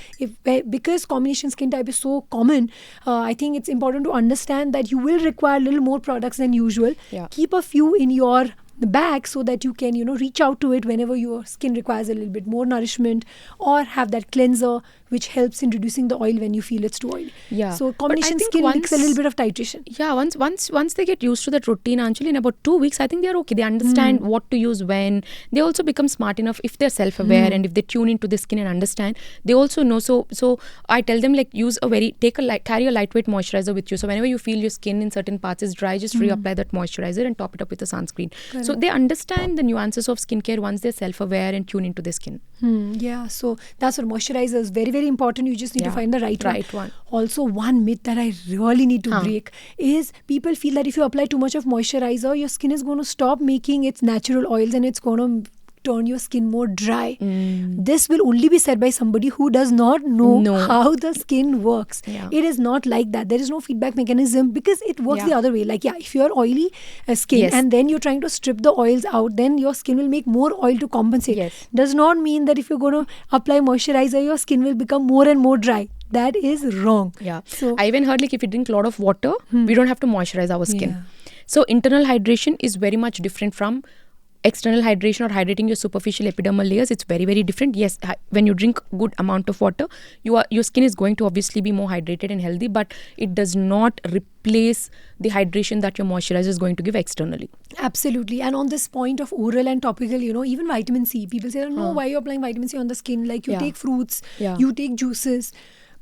because combination skin type is so common, I think it's important to understand that you will require a little more products than usual. Keep a few in your bag so that you can reach out to it whenever your skin requires a little bit more nourishment, or have that cleanser which helps in reducing the oil when you feel it's too oily. So combination skin needs a little bit of titration. Once they get used to that routine, Anjali, in about 2 weeks, I think they're okay. They understand what to use when. They also become smart enough if they're self-aware and if they tune into the skin and understand. They also know. So I tell them, like, carry a lightweight moisturizer with you. So whenever you feel your skin in certain parts is dry, just reapply that moisturizer and top it up with a sunscreen. So they understand the nuances of skincare once they're self-aware and tune into their skin. So that's what moisturizer is very, very important. You just need to find the right one. Also, one myth that I really need to break is people feel that if you apply too much of moisturizer, your skin is going to stop making its natural oils and it's going to turn your skin more dry. This will only be said by somebody who does not know how the skin works. It is not like that. There is no feedback mechanism, because it works the other way. Like, if you are oily skin and then you're trying to strip the oils out, then your skin will make more oil to compensate. Does not mean that if you're going to apply moisturizer, your skin will become more and more dry. That is wrong. So I even heard, like, if you drink a lot of water, we don't have to moisturize our skin. So internal hydration is very much different from external hydration or hydrating your superficial epidermal layers. It's very, very different. Yes, when you drink good amount of water, your skin is going to obviously be more hydrated and healthy, but it does not replace the hydration that your moisturizer is going to give externally. Absolutely. And on this point of oral and topical, even vitamin C, people say, no, why are you applying vitamin C on the skin? Like, you take fruits, you take juices.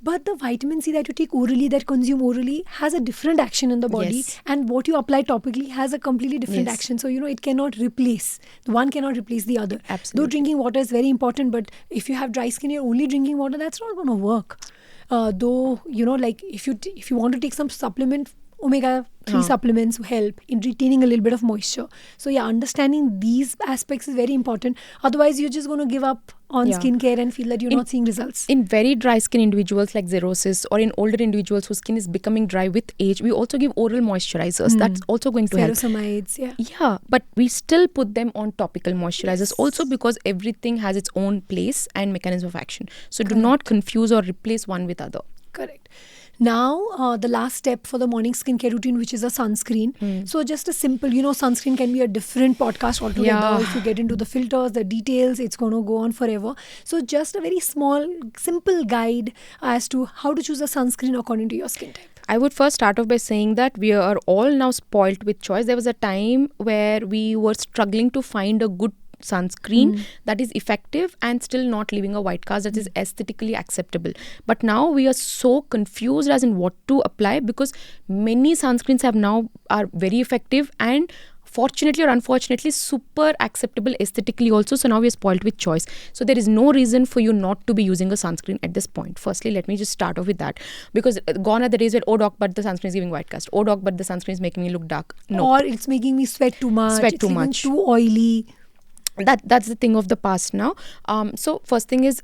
But the vitamin C that you take orally, that consume orally, has a different action in the body. And what you apply topically has a completely different action. So, it cannot replace. One cannot replace the other. Absolutely. Though drinking water is very important, but if you have dry skin, you're only drinking water, that's not going to work. Though, like, if you want to take some supplement, omega-3 supplements help in retaining a little bit of moisture. So understanding these aspects is very important. Otherwise, you're just going to give up on skincare and feel that you're not seeing results. In very dry skin individuals like xerosis, or in older individuals whose skin is becoming dry with age, we also give oral moisturizers. That's also going to help. Ceramides, but we still put them on topical moisturizers also, because everything has its own place and mechanism of action. So do not confuse or replace one with other. Correct. Now, the last step for the morning skincare routine, which is a sunscreen. So just a simple, sunscreen can be a different podcast altogether. If you get into the filters, the details, it's going to go on forever. So just a very small, simple guide as to how to choose a sunscreen according to your skin type. I would first start off by saying that we are all now spoilt with choice. There was a time where we were struggling to find a good sunscreen that is effective and still not leaving a white cast, that is aesthetically acceptable. But now we are so confused as in what to apply, because many sunscreens are very effective and, fortunately or unfortunately, super acceptable aesthetically also. So now we are spoiled with choice. So there is no reason for you not to be using a sunscreen at this point. Firstly, let me just start off with that, because gone are the days where, oh doc, but the sunscreen is giving white cast. Oh doc, but the sunscreen is making me look dark. No. Or it's making me sweat too much. Too oily. That's the thing of the past now. So first thing is,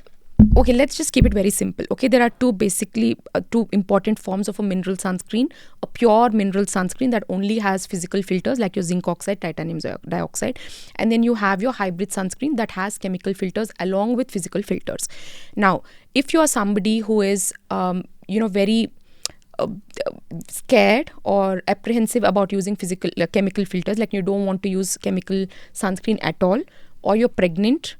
Okay, let's just keep it very simple. Okay, there are two important forms of a mineral sunscreen. A pure mineral sunscreen that only has physical filters like your zinc oxide, titanium dioxide. And then you have your hybrid sunscreen that has chemical filters along with physical filters. Now, if you are somebody who is, very scared or apprehensive about using chemical filters, like you don't want to use chemical sunscreen at all, or you're pregnant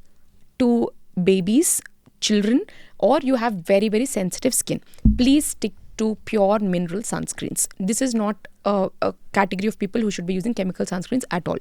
to babies, children, or you have very, very sensitive skin, please stick to pure mineral sunscreens. This is not a category of people who should be using chemical sunscreens at all.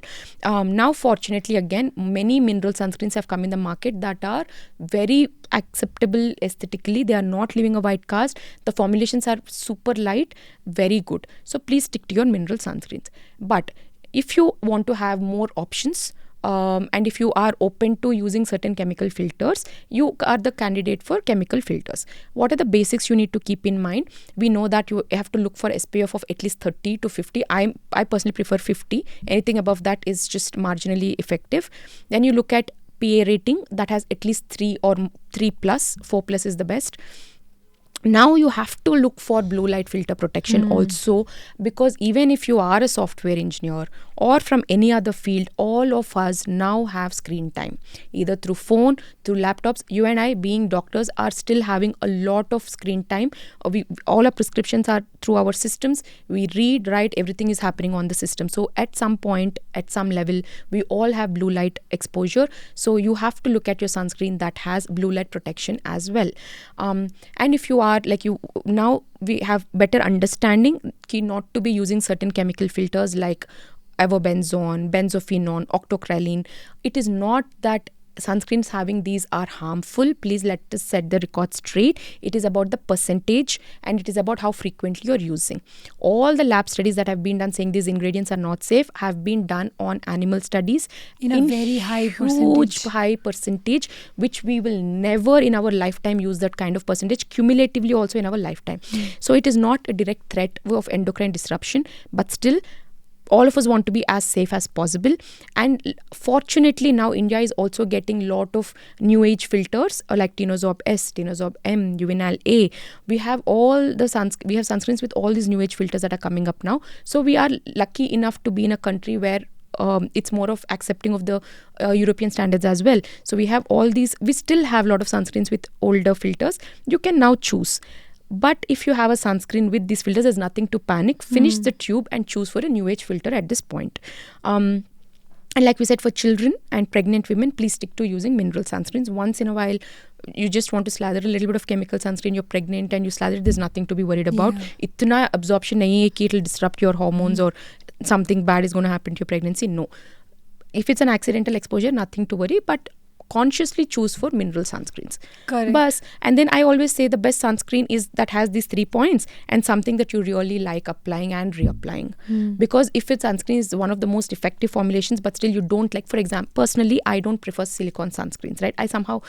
Now, fortunately, again, many mineral sunscreens have come in the market that are very acceptable aesthetically. They are not leaving a white cast. The formulations are super light, very good. So please stick to your mineral sunscreens. But if you want to have more options, and if you are open to using certain chemical filters, you are the candidate for chemical filters. What are the basics you need to keep in mind? We know that you have to look for SPF of at least 30 to 50. I personally prefer 50. Anything above that is just marginally effective. Then you look at PA rating that has at least 3 or 3 plus. 4 plus is the best. Now you have to look for blue light filter protection also, because even if you are a software engineer or from any other field, all of us now have screen time, either through phone, through laptops. You and I, being doctors, are still having a lot of screen time. All our prescriptions are through our systems. We read, write, everything is happening on the system. So at some point, at some level, we all have blue light exposure. So you have to look at your sunscreen that has blue light protection as well. And if you are now we have better understanding key not to be using certain chemical filters like avobenzone, benzophenone, octocrylene. It is not that sunscreens having these are harmful. Please let us set the record straight. It is about the percentage, and it is about how frequently you're using. All the lab studies that have been done saying these ingredients are not safe have been done on animal studies in a very high percentage, which we will never in our lifetime use that kind of percentage, cumulatively also in our lifetime. So it is not a direct threat of endocrine disruption, but still all of us want to be as safe as possible. And fortunately now India is also getting a lot of new age filters like Tinosorb S, Tinosorb M, Uvinal A. We have sunscreens with all these new age filters that are coming up now. So we are lucky enough to be in a country where it's more of accepting of the European standards as well. So we have all these. We still have a lot of sunscreens with older filters. You can now choose. But if you have a sunscreen with these filters, there's nothing to panic. Finish the tube and choose for a new age filter at this point. And like we said, for children and pregnant women, please stick to using mineral sunscreens. Once in a while, you just want to slather a little bit of chemical sunscreen, you're pregnant and you slather it, there's nothing to be worried about. Itna absorption nahi hai ki it'll disrupt your hormones or something bad is going to happen to your pregnancy. No. If it's an accidental exposure, nothing to worry. But consciously choose for mineral sunscreens. Correct. And then I always say the best sunscreen is that has these 3 points and something that you really like applying and reapplying. Because if it's sunscreen is one of the most effective formulations, but still you don't like, for example, personally, I don't prefer silicone sunscreens, right? I somehow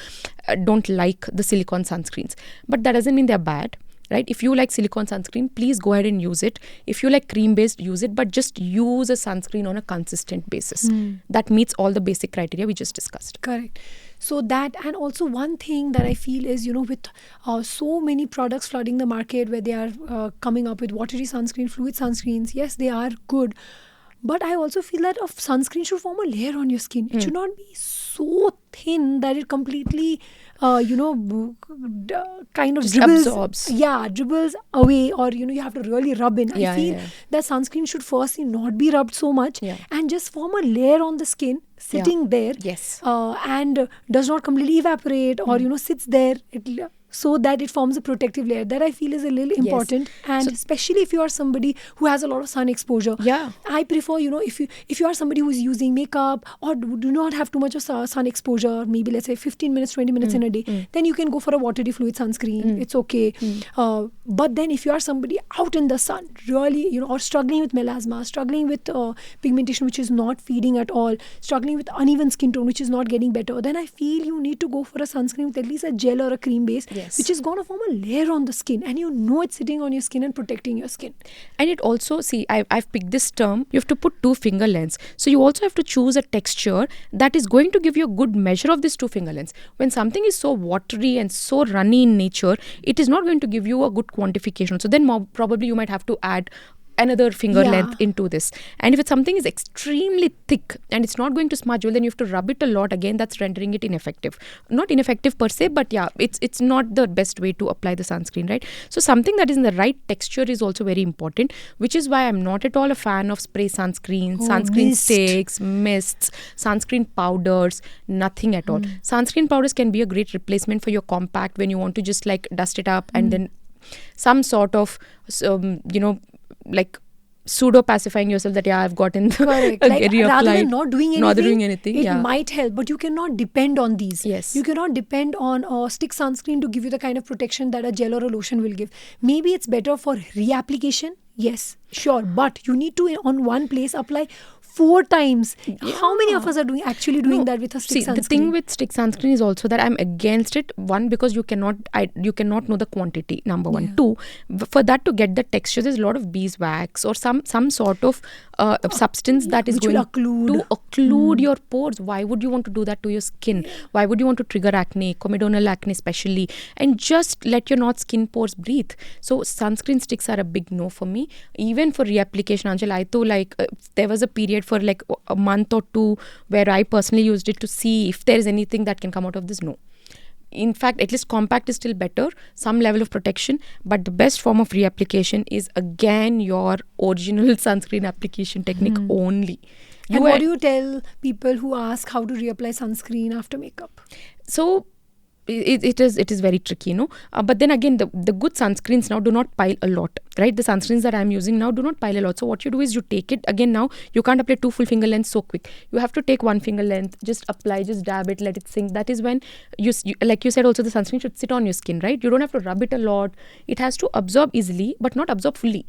don't like the silicone sunscreens. But that doesn't mean they're bad. Right? If you like silicone sunscreen, please go ahead and use it. If you like cream-based, use it. But just use a sunscreen on a consistent basis. That meets all the basic criteria we just discussed. Correct. So that, and also one thing that I feel is, with so many products flooding the market where they are coming up with watery sunscreen, fluid sunscreens, yes, they are good. But I also feel that a sunscreen should form a layer on your skin. It should not be so thin that it completely, kind of absorbs. Yeah, dribbles away, or, you have to really rub in. I feel that sunscreen should firstly not be rubbed so much and just form a layer on the skin sitting there. Yes. And does not completely evaporate or, sits there. So that it forms a protective layer. That I feel is a little important. And especially if you are somebody who has a lot of sun exposure. I prefer, if you are somebody who is using makeup or do not have too much of sun exposure, maybe let's say 15 minutes, 20 minutes in a day, then you can go for a watery fluid sunscreen. It's okay. But then if you are somebody out in the sun, really, or struggling with melasma, struggling with pigmentation which is not feeding at all, struggling struggling with uneven skin tone, which is not getting better, then I feel you need to go for a sunscreen with at least a gel or a cream base, which is going to form a layer on the skin, and it's sitting on your skin and protecting your skin. And it also, see, I've picked this term, you have to put 2 finger lengths. So you also have to choose a texture that is going to give you a good measure of this 2 finger lengths. When something is so watery and so runny in nature, it is not going to give you a good quantification. So then probably you might have to add another finger length into this. And if it's something is extremely thick and it's not going to smudge well, then you have to rub it a lot. Again, that's rendering it ineffective. Not ineffective per se, but yeah, it's not the best way to apply the sunscreen, right? So something that is in the right texture is also very important, which is why I'm not at all a fan of spray sunscreen, sunscreen sticks, mists, sunscreen powders, nothing at all. Sunscreen powders can be a great replacement for your compact when you want to just like dust it up and then some sort of like pseudo pacifying yourself that I've gotten correct. Like, rather than not doing anything, it yeah. might help, but you cannot depend on these. Yes, you cannot depend on a stick sunscreen to give you the kind of protection that a gel or a lotion will give. Maybe it's better for reapplication, yes, sure, but you need to on one place apply 4 times. How many of us are actually doing that with a stick sunscreen? The thing with stick sunscreen is also that I'm against it. One, because you cannot know the quantity, number one. 2, for that to get the texture, there's a lot of beeswax or some sort of substance that is going to occlude your pores. Why would you want to do that to your skin? Why would you want to trigger acne, comedonal acne especially, and just let your not skin pores breathe? So sunscreen sticks are a big no for me. Even for reapplication, Anjal, I thought there was a period for like a month or 2 where I personally used it to see if there is anything that can come out of this. No. In fact, at least compact is still better, some level of protection, but the best form of reapplication is again your original sunscreen application technique only. And what do you tell people who ask how to reapply sunscreen after makeup? So it is very tricky, but then again, the good sunscreens now do not pile a lot, right? The sunscreens that I'm using now do not pile a lot. So what you do is you take it again. Now you can't apply 2 full finger lengths so quick. You have to take 1 finger length, just apply, just dab it, let it sink. That is when you like you said also, the sunscreen should sit on your skin, right? You don't have to rub it a lot. It has to absorb easily but not absorb fully.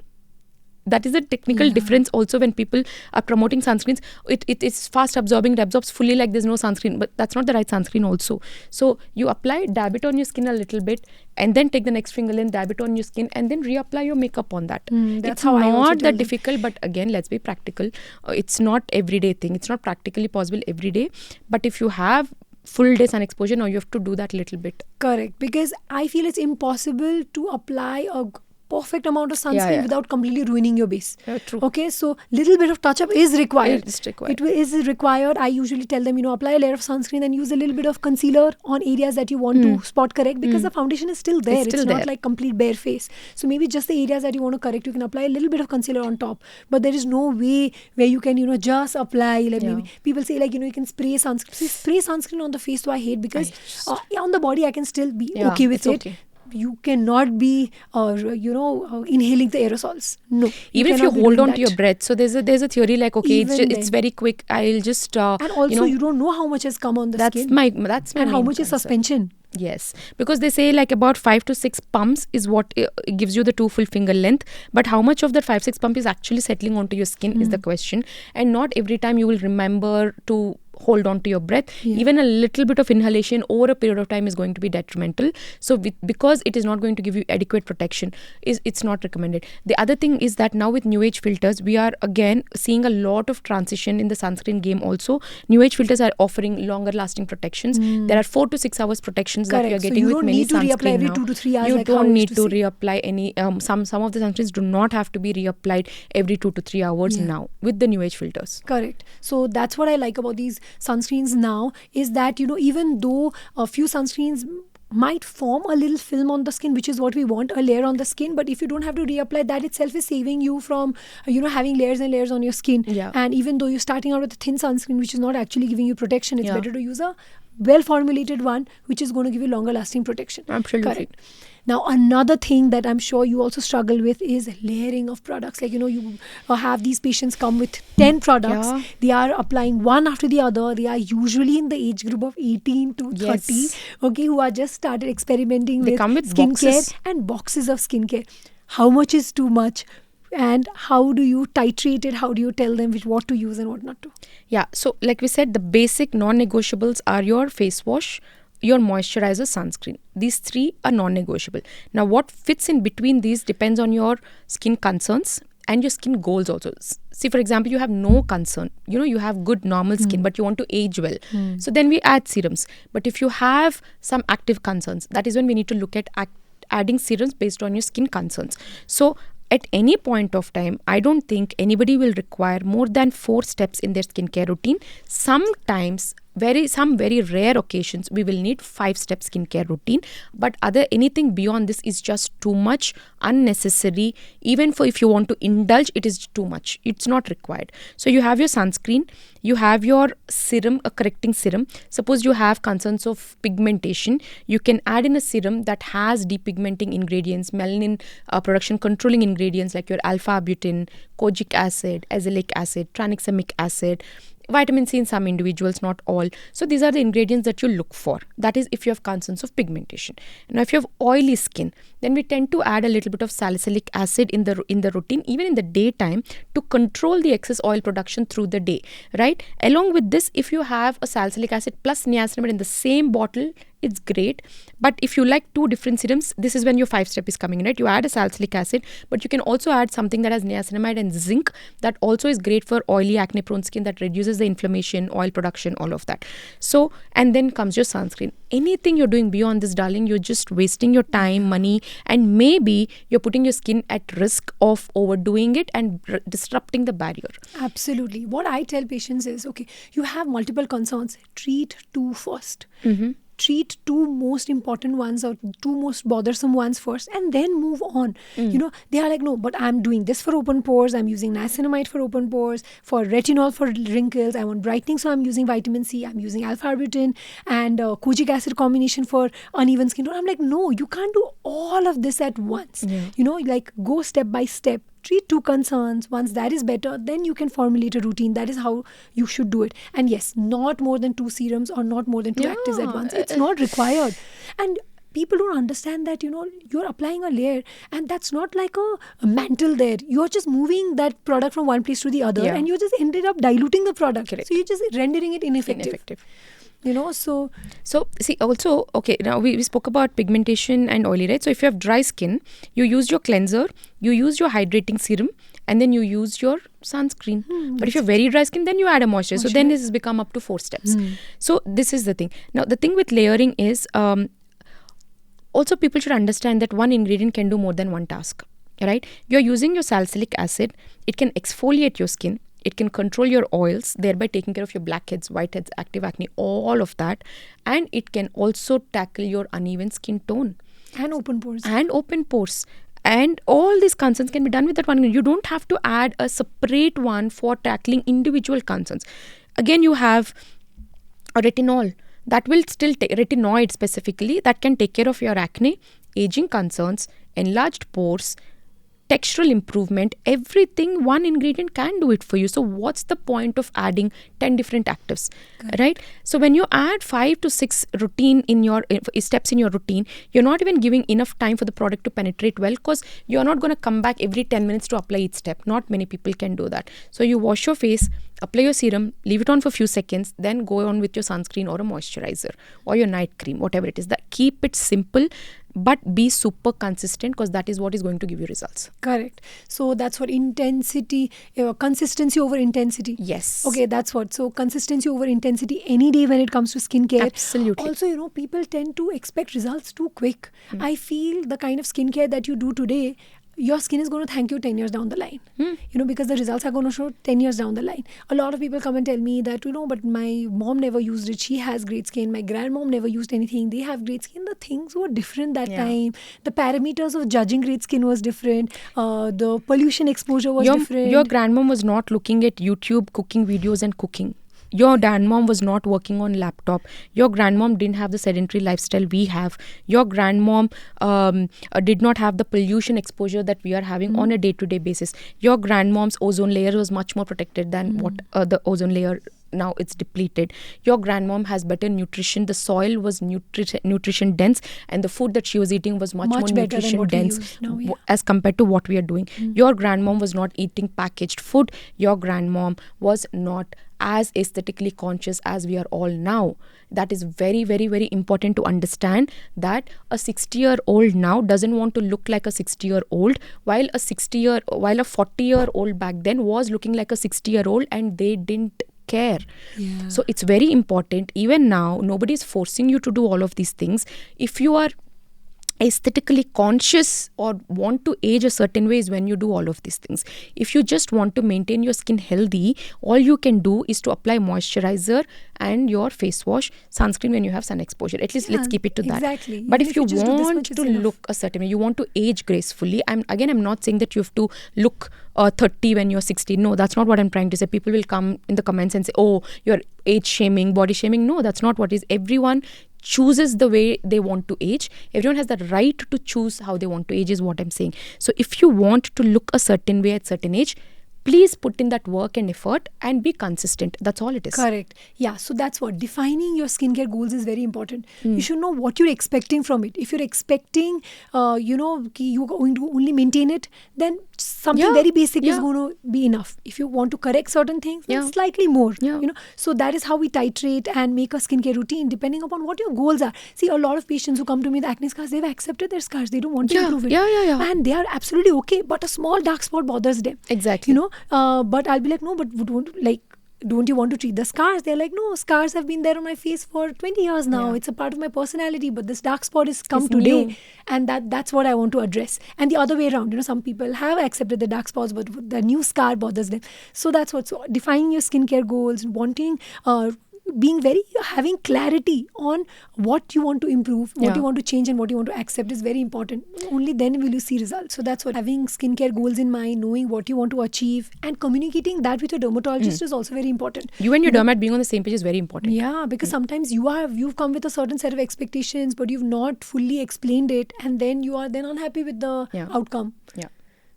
That is a technical difference also when people are promoting sunscreens. It is fast absorbing, it absorbs fully like there's no sunscreen, but that's not the right sunscreen also. So you apply, dab it on your skin a little bit, and then take the next finger length, dab it on your skin, and then reapply your makeup on that. It's not that difficult, but again, let's be practical. It's not everyday thing. It's not practically possible every day. But if you have full day sun exposure, now you have to do that little bit. Correct, because I feel it's impossible to apply a perfect amount of sunscreen without completely ruining your base. True. Okay, so little bit of touch up is required. It is required. I usually tell them, apply a layer of sunscreen and use a little bit of concealer on areas that you want to spot correct, because the foundation is still there. It's not like complete bare face. So maybe just the areas that you want to correct, you can apply a little bit of concealer on top. But there is no way where you can, just apply. Like maybe people say you can spray sunscreen. See, spray sunscreen on the face, so I hate, because on the body I can still be okay with it. Okay. You cannot be, inhaling the aerosols. No. Even if you hold on to your breath. So there's a theory like, okay, it's very quick. I'll just... and also, you don't know how much has come on the skin. That's my and how much concern. Is suspension. Yes, because they say like about 5 to 6 pumps is what gives you the 2 full finger length. But how much of that 5-6 pump is actually settling onto your skin is the question. And not every time you will remember to hold on to your breath. Even a little bit of inhalation over a period of time is going to be detrimental. So because it is not going to give you adequate protection, it's not recommended. The other thing is that now with new age filters, we are again seeing a lot of transition in the sunscreen game also. New age filters are offering longer lasting protections. There are 4 to 6 hours protections that you are getting with many sunscreen now. You don't need to reapply every 2 to 3 hours. You don't need to reapply any. Some of the sunscreens do not have to be reapplied every 2 to 3 hours now with the new age filters. Correct. So that's what I like about these sunscreens now, is that even though a few sunscreens might form a little film on the skin, which is what we want, a layer on the skin, but if you don't have to reapply, that itself is saving you from having layers and layers on your skin. And even though you're starting out with a thin sunscreen which is not actually giving you protection, it's better to use a well formulated one which is going to give you longer lasting protection. Absolutely. Correct. Now, another thing that I'm sure you also struggle with is layering of products. Like, you have these patients come with 10 products. They are applying one after the other. They are usually in the age group of 18 to 30, okay, who are just started experimenting with skincare and boxes of skincare. How much is too much? and how do you titrate it? How do you tell them what to use and what not to? Yeah, so like we said, the basic non-negotiables are your face wash, your moisturizer, sunscreen. These three are non-negotiable. Now, what fits in between these depends on your skin concerns and your skin goals also. See, for example, you have no concern. You have good normal skin, but you want to age well. So then we add serums. But if you have some active concerns, that is when we need to look at adding serums based on your skin concerns. So at any point of time, I don't think anybody will require more than 4 steps in their skincare routine. Sometimes, some very rare occasions, we will need 5-step skincare routine. But anything beyond this is just too much, unnecessary. Even for if you want to indulge, it is too much. It's not required. So you have your sunscreen, you have your serum, a correcting serum. Suppose you have concerns of pigmentation, you can add in a serum that has depigmenting ingredients, melanin production controlling ingredients like your alpha-arbutin, kojic acid, azelaic acid, tranexamic acid, vitamin C in some individuals, not all. So these are the ingredients that you look for. That is if you have concerns of pigmentation. Now, if you have oily skin, then we tend to add a little bit of salicylic acid in the routine, even in the daytime, to control the excess oil production through the day, right? Along with this, if you have a salicylic acid plus niacinamide in the same bottle, it's great. But if you like 2 different serums, this is when your 5-step is coming in, right? You add a salicylic acid, but you can also add something that has niacinamide and zinc. That also is great for oily, acne-prone skin, that reduces the inflammation, oil production, all of that. So, and then comes your sunscreen. Anything you're doing beyond this, darling, you're just wasting your time, money, and maybe you're putting your skin at risk of overdoing it and disrupting the barrier. Absolutely. What I tell patients is, okay, you have multiple concerns. Treat 2 first. Treat 2 most important ones or 2 most bothersome ones first, and then move on. They are like, no, but I'm doing this for open pores, I'm using niacinamide for open pores, for retinol for wrinkles, I want brightening, so I'm using vitamin C, I'm using alpha-arbutin and kojic acid combination for uneven skin tone. I'm like, no, you can't do all of this at once. Like, go step by step. Treat 2 concerns. Once that is better, then you can formulate a routine. That is how you should do it. And yes, not more than 2 serums or not more than 2 actives at once. It's not required. And people don't understand that, you're applying a layer and that's not like a mantle there. You're just moving that product from one place to the other and you just ended up diluting the product. Correct. So you're just rendering it ineffective. So see, also, okay, now we spoke about pigmentation and oily, right? So if you have dry skin, you use your cleanser, you use your hydrating serum, and then you use your sunscreen. But if you're very dry skin, then you add a moisturizer. So then this has become up to 4 steps. So this is the thing. Now, the thing with layering is, also people should understand that one ingredient can do more than one task, right? You're using your salicylic acid, it can exfoliate your skin. It can control your oils, thereby taking care of your blackheads, whiteheads, active acne, all of that. And it can also tackle your uneven skin tone. And open pores. And all these concerns can be done with that one. You don't have to add a separate one for tackling individual concerns. Again, you have a retinol. That will still take, retinoid specifically, that can take care of your acne, aging concerns, enlarged pores, textural improvement, everything. One ingredient can do it for you. So what's the point of adding 10 different actives, right? So when you add 5 to 6 routine in your steps in your routine, you're not even giving enough time for the product to penetrate well, because you're not going to come back every 10 minutes to apply each step. Not many people can do that. So you wash your face, apply your serum, leave it on for a few seconds, then go on with your sunscreen or a moisturizer or your night cream, whatever it is. That keep it simple, but be super consistent, because that is what is going to give you results. Correct. So that's what intensity, consistency over intensity. Yes. Okay, that's what. So consistency over intensity any day when it comes to skincare. Absolutely. Also, people tend to expect results too quick. I feel the kind of skincare that you do today, your skin is going to thank you 10 years down the line. Because the results are going to show 10 years down the line. A lot of people come and tell me that, but my mom never used it. She has great skin. My grandmom never used anything. They have great skin. The things were different that time. The parameters of judging great skin was different. The pollution exposure was different. Your grandmom was not looking at YouTube cooking videos and cooking. Your grandmom was not working on laptop. Your grandmom didn't have the sedentary lifestyle we have. Your grandmom did not have the pollution exposure that we are having on a day-to-day basis. Your grandmom's ozone layer was much more protected than what the ozone layer now it's depleted. Your grandmom has better nutrition. The soil was nutrition dense, and the food that she was eating was much more nutrition dense as compared to what we are doing. Your grandmom was not eating packaged food. Your grandmom was not as aesthetically conscious as we are all now. That is very, very, very important to understand, that a 60-year-old now doesn't want to look like a 60-year-old, while a 40-year-old back then was looking like a 60-year-old, and they didn't care. So it's very important. Even now, nobody is forcing you to do all of these things. If you are aesthetically conscious or want to age a certain way is when you do all of these things. If you just want to maintain your skin healthy, all you can do is to apply moisturizer and your face wash, sunscreen when you have sun exposure. At least let's keep it to that. But if you want to look a certain way, you want to age gracefully, I'm not saying that you have to look 30 when you're 60. No, that's not what I'm trying to say. People will come in the comments and say, oh, you're age shaming, body shaming. No, that's not what it is. Everyone chooses the way they want to age. Everyone has the right to choose how they want to age, is what I'm saying. So if you want to look a certain way at certain age, please put in that work and effort and be consistent. That's all it is. Correct. Yeah. So that's what defining your skincare goals is very important. You should know what you're expecting from it. If you're expecting, you're going to only maintain it, then something very basic is going to be enough. If you want to correct certain things, then slightly more. So that is how we titrate and make a skincare routine depending upon what your goals are. See, a lot of patients who come to me with acne scars, they've accepted their scars. They don't want to improve it. And they are absolutely okay. But a small dark spot bothers them. Exactly. But I'll be like, no, but don't you want to treat the scars? They're like, no, scars have been there on my face for 20 years now. It's a part of my personality, but this dark spot is come today. New. And that's what I want to address. And the other way around, some people have accepted the dark spots, but the new scar bothers them. So that's what's defining your skincare goals, wanting, having clarity on what you want to improve, what you want to change, and what you want to accept is very important. Only then will you see results. So that's what having skincare goals in mind, knowing what you want to achieve, and communicating that with your dermatologist is also very important. You and your dermat being on the same page is very important. Yeah, because sometimes you've come with a certain set of expectations, but you've not fully explained it, and then you are then unhappy with the outcome.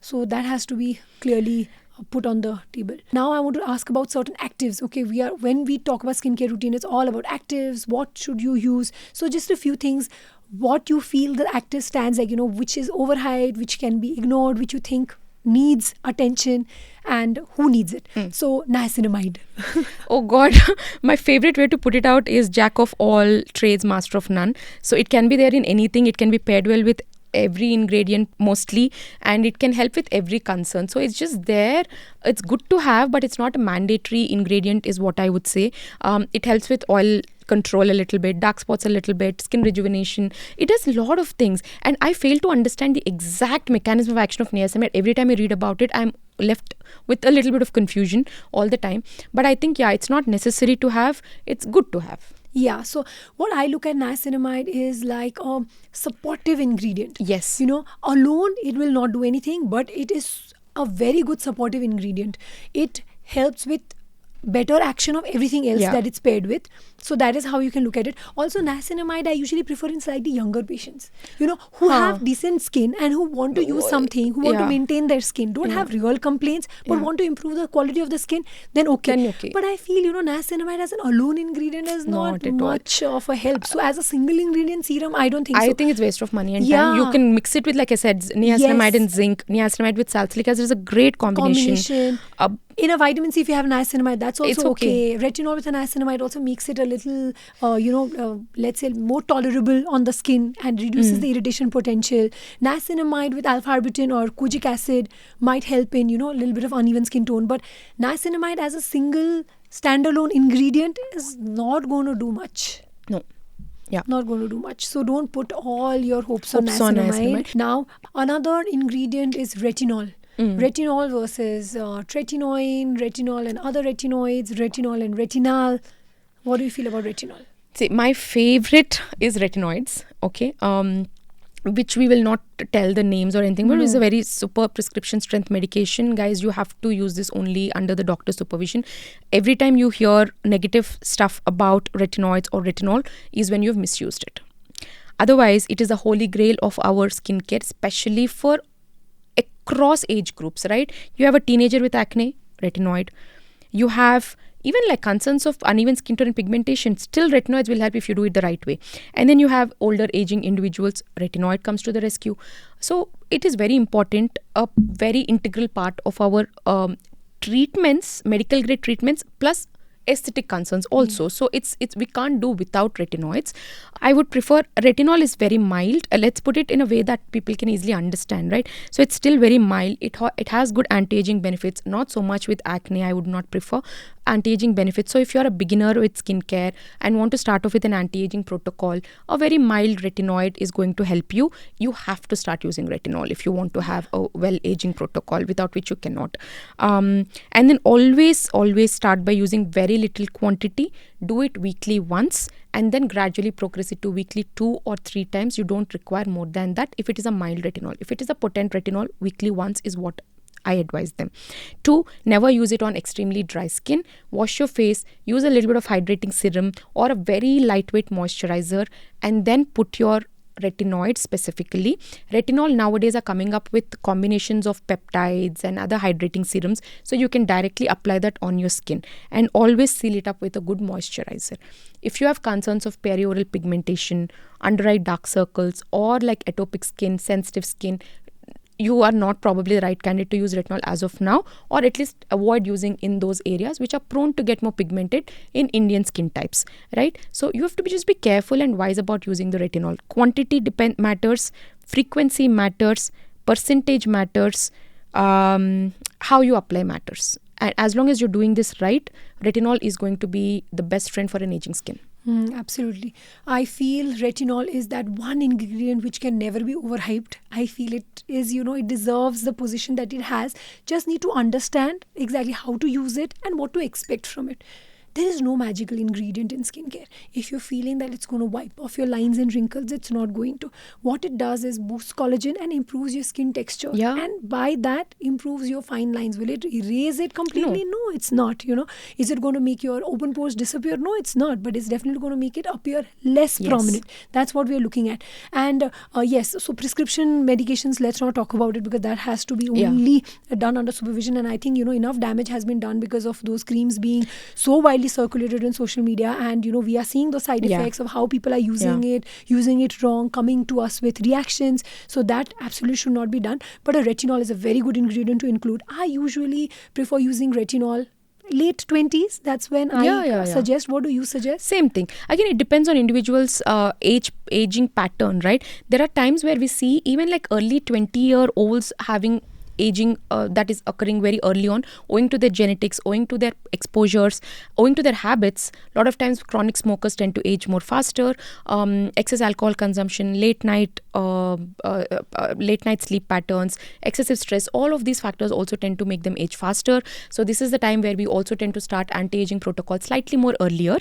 So that has to be clearly put on the table. Now I want to ask about certain actives. Okay, when we talk about skincare routine, it's all about actives. What should you use? So just a few things. What you feel the active stands like, which is overhyped, which can be ignored, which you think needs attention, and who needs it. So niacinamide. Oh God, my favorite way to put it out is jack of all trades, master of none. So it can be there in anything. It can be paired well with every ingredient mostly, and it can help with every concern. So it's just there. It's good to have, but it's not a mandatory ingredient is what I would say. It helps with oil control a little bit, dark spots a little bit, skin rejuvenation. It does a lot of things, and I fail to understand the exact mechanism of action of niacinamide. Every time I read about it, I'm left with a little bit of confusion all the time. But I think it's not necessary to have, it's good to have. Yeah, so what I look at niacinamide is like a supportive ingredient. Yes. Alone it will not do anything, but it is a very good supportive ingredient. It helps with better action of everything else that it's paired with. So that is how you can look at it. Also, niacinamide I usually prefer in slightly younger patients, who have decent skin and who want to use something, who want to maintain their skin, don't have real complaints, but want to improve the quality of the skin, then okay. But I feel, niacinamide as an alone ingredient is not much of a help. So as a single ingredient serum, I don't think so. I think it's waste of money and time. You can mix it with, like I said, niacinamide and zinc, niacinamide with salicylic acid is a great combination. In a vitamin C, if you have niacinamide, that's also okay. Retinol with a niacinamide also makes it a little, let's say, more tolerable on the skin and reduces the irritation potential. Niacinamide with alpha-arbutin or kojic acid might help in, a little bit of uneven skin tone. But niacinamide as a single standalone ingredient is not going to do much. No. Yeah. Not going to do much. So don't put all your hopes on niacinamide. Now, another ingredient is retinol. Retinol versus tretinoin, retinol and other retinoids, retinol and retinal. What do you feel about retinol? See, my favorite is retinoids, okay, which we will not tell the names or anything, but it's a very super prescription strength medication. Guys, you have to use this only under the doctor's supervision. Every time you hear negative stuff about retinoids or retinol is when you have misused it. Otherwise, it is a holy grail of our skincare, especially for across age groups, right? You have a teenager with acne, retinoid. You have even like concerns of uneven skin tone and pigmentation, still retinoids will help if you do it the right way. And then you have older aging individuals, retinoid comes to the rescue. So it is very important, a very integral part of our treatments, medical grade treatments, plus aesthetic concerns also. So it's we can't do without retinoids. I would prefer, retinol is very mild. Let's put it in a way that people can easily understand, right? So it's still very mild. It has good anti-aging benefits, not so much with acne. I would not prefer anti-aging benefits. So if you're a beginner with skincare and want to start off with an anti-aging protocol, a very mild retinoid is going to help you. You have to start using retinol if you want to have a well-aging protocol, without which you cannot. And then always start by using very little quantity. Do it weekly once, and then gradually progress it to weekly 2 or 3 times. You don't require more than that if it is a mild retinol. If it is a potent retinol, weekly once is what I advise them. 2, never use it on extremely dry skin. Wash your face, use a little bit of hydrating serum or a very lightweight moisturizer, and then put your retinoids specifically. Retinol nowadays are coming up with combinations of peptides and other hydrating serums, so you can directly apply that on your skin, and always seal it up with a good moisturizer. If you have concerns of perioral pigmentation, under eye dark circles, or like atopic skin, sensitive skin, you are not probably the right candidate to use retinol as of now, or at least avoid using in those areas which are prone to get more pigmented in Indian skin types, right? So you have to just be careful and wise about using the retinol. Quantity matters, frequency matters, percentage matters, how you apply matters. And as long as you're doing this right, retinol is going to be the best friend for an aging skin. Absolutely. I feel retinol is that one ingredient which can never be overhyped. I feel it is, it deserves the position that it has. Just need to understand exactly how to use it and what to expect from it. There is no magical ingredient in skincare. If you're feeling that it's going to wipe off your lines and wrinkles, it's not going to. What it does is boosts collagen and improves your skin texture. Yeah. And by that, improves your fine lines. Will it erase it completely? No, it's not. Is it going to make your open pores disappear? No, it's not. But it's definitely going to make it appear less prominent. That's what we're looking at. And yes, so prescription medications, let's not talk about it, because that has to be only done under supervision. And I think, enough damage has been done because of those creams being so widely circulated in social media, and we are seeing the side effects of how people are using it wrong, coming to us with reactions. So that absolutely should not be done. But a retinol is a very good ingredient to include. I usually prefer using retinol late 20s. That's when I suggest. What do you suggest? Same thing. Again, it depends on individuals' aging pattern, right? There are times where we see even like early 20-year-olds having aging that is occurring very early on, owing to their genetics, owing to their exposures, owing to their habits. A lot of times chronic smokers tend to age more faster. Excess alcohol consumption, late night sleep patterns, excessive stress, all of these factors also tend to make them age faster. So this is the time where we also tend to start anti-aging protocols slightly more earlier.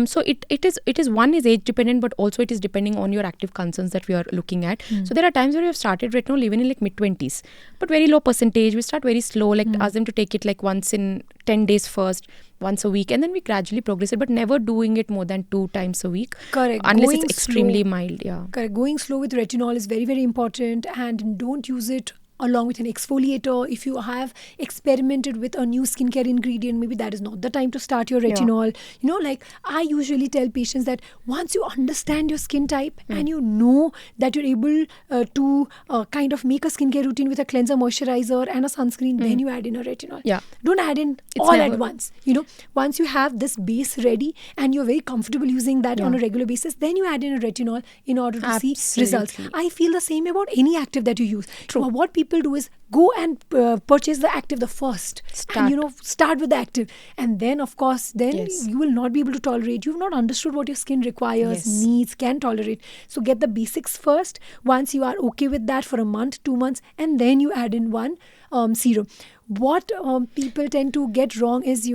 So it is one is age dependent, but also it is depending on your active concerns that we are looking at. So there are times where we have started retinol even in like mid-20s, but very low percentage. We start very slow, like ask them to take it like once in 10 days first, once a week, and then we gradually progress it, but never doing it more than 2 times a week. Correct. Unless Going it's extremely slow. mild. Yeah. Correct. Going slow with retinol is very, very important, and don't use it along with an exfoliator. If you have experimented with a new skincare ingredient, maybe that is not the time to start your retinol. Like I usually tell patients that once you understand your skin type and you know that you're able to kind of make a skincare routine with a cleanser, moisturizer and a sunscreen, then you add in a retinol. Yeah. Don't add in at once. Once you have this base ready and you're very comfortable using that on a regular basis, then you add in a retinol in order to see results. I feel the same about any active that you use. True. What people do is go and purchase the active the first, and start with the active, and then of course you will not be able to tolerate. You've not understood what your skin requires, needs, can tolerate. So get the basics first. Once you are okay with that for a month, 2 months, and then you add in one serum. What people tend to get wrong is,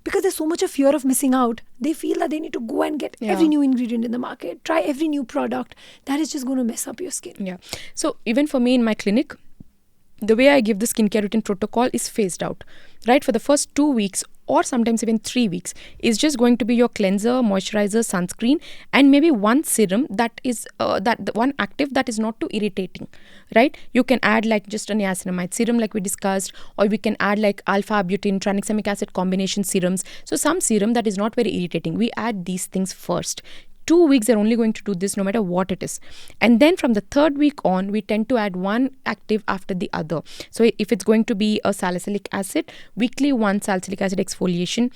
because there's so much of fear of missing out, they feel that they need to go and get every new ingredient in the market, try every new product. That is just going to mess up your skin. Yeah. So even for me in my clinic, the way I give the skincare routine protocol is phased out. right? For the first 2 weeks or sometimes even 3 weeks is just going to be your cleanser, moisturizer, sunscreen, and maybe one serum that is the one active that is not too irritating, right? You can add like just a niacinamide serum like we discussed, or we can add like alpha arbutin tranexamic acid combination serums. So some serum that is not very irritating, we add these things first. 2 weeks they're only going to do this no matter what it is, and then from the third week on we tend to add one active after the other. So if it's going to be a salicylic acid, weekly one salicylic acid exfoliation,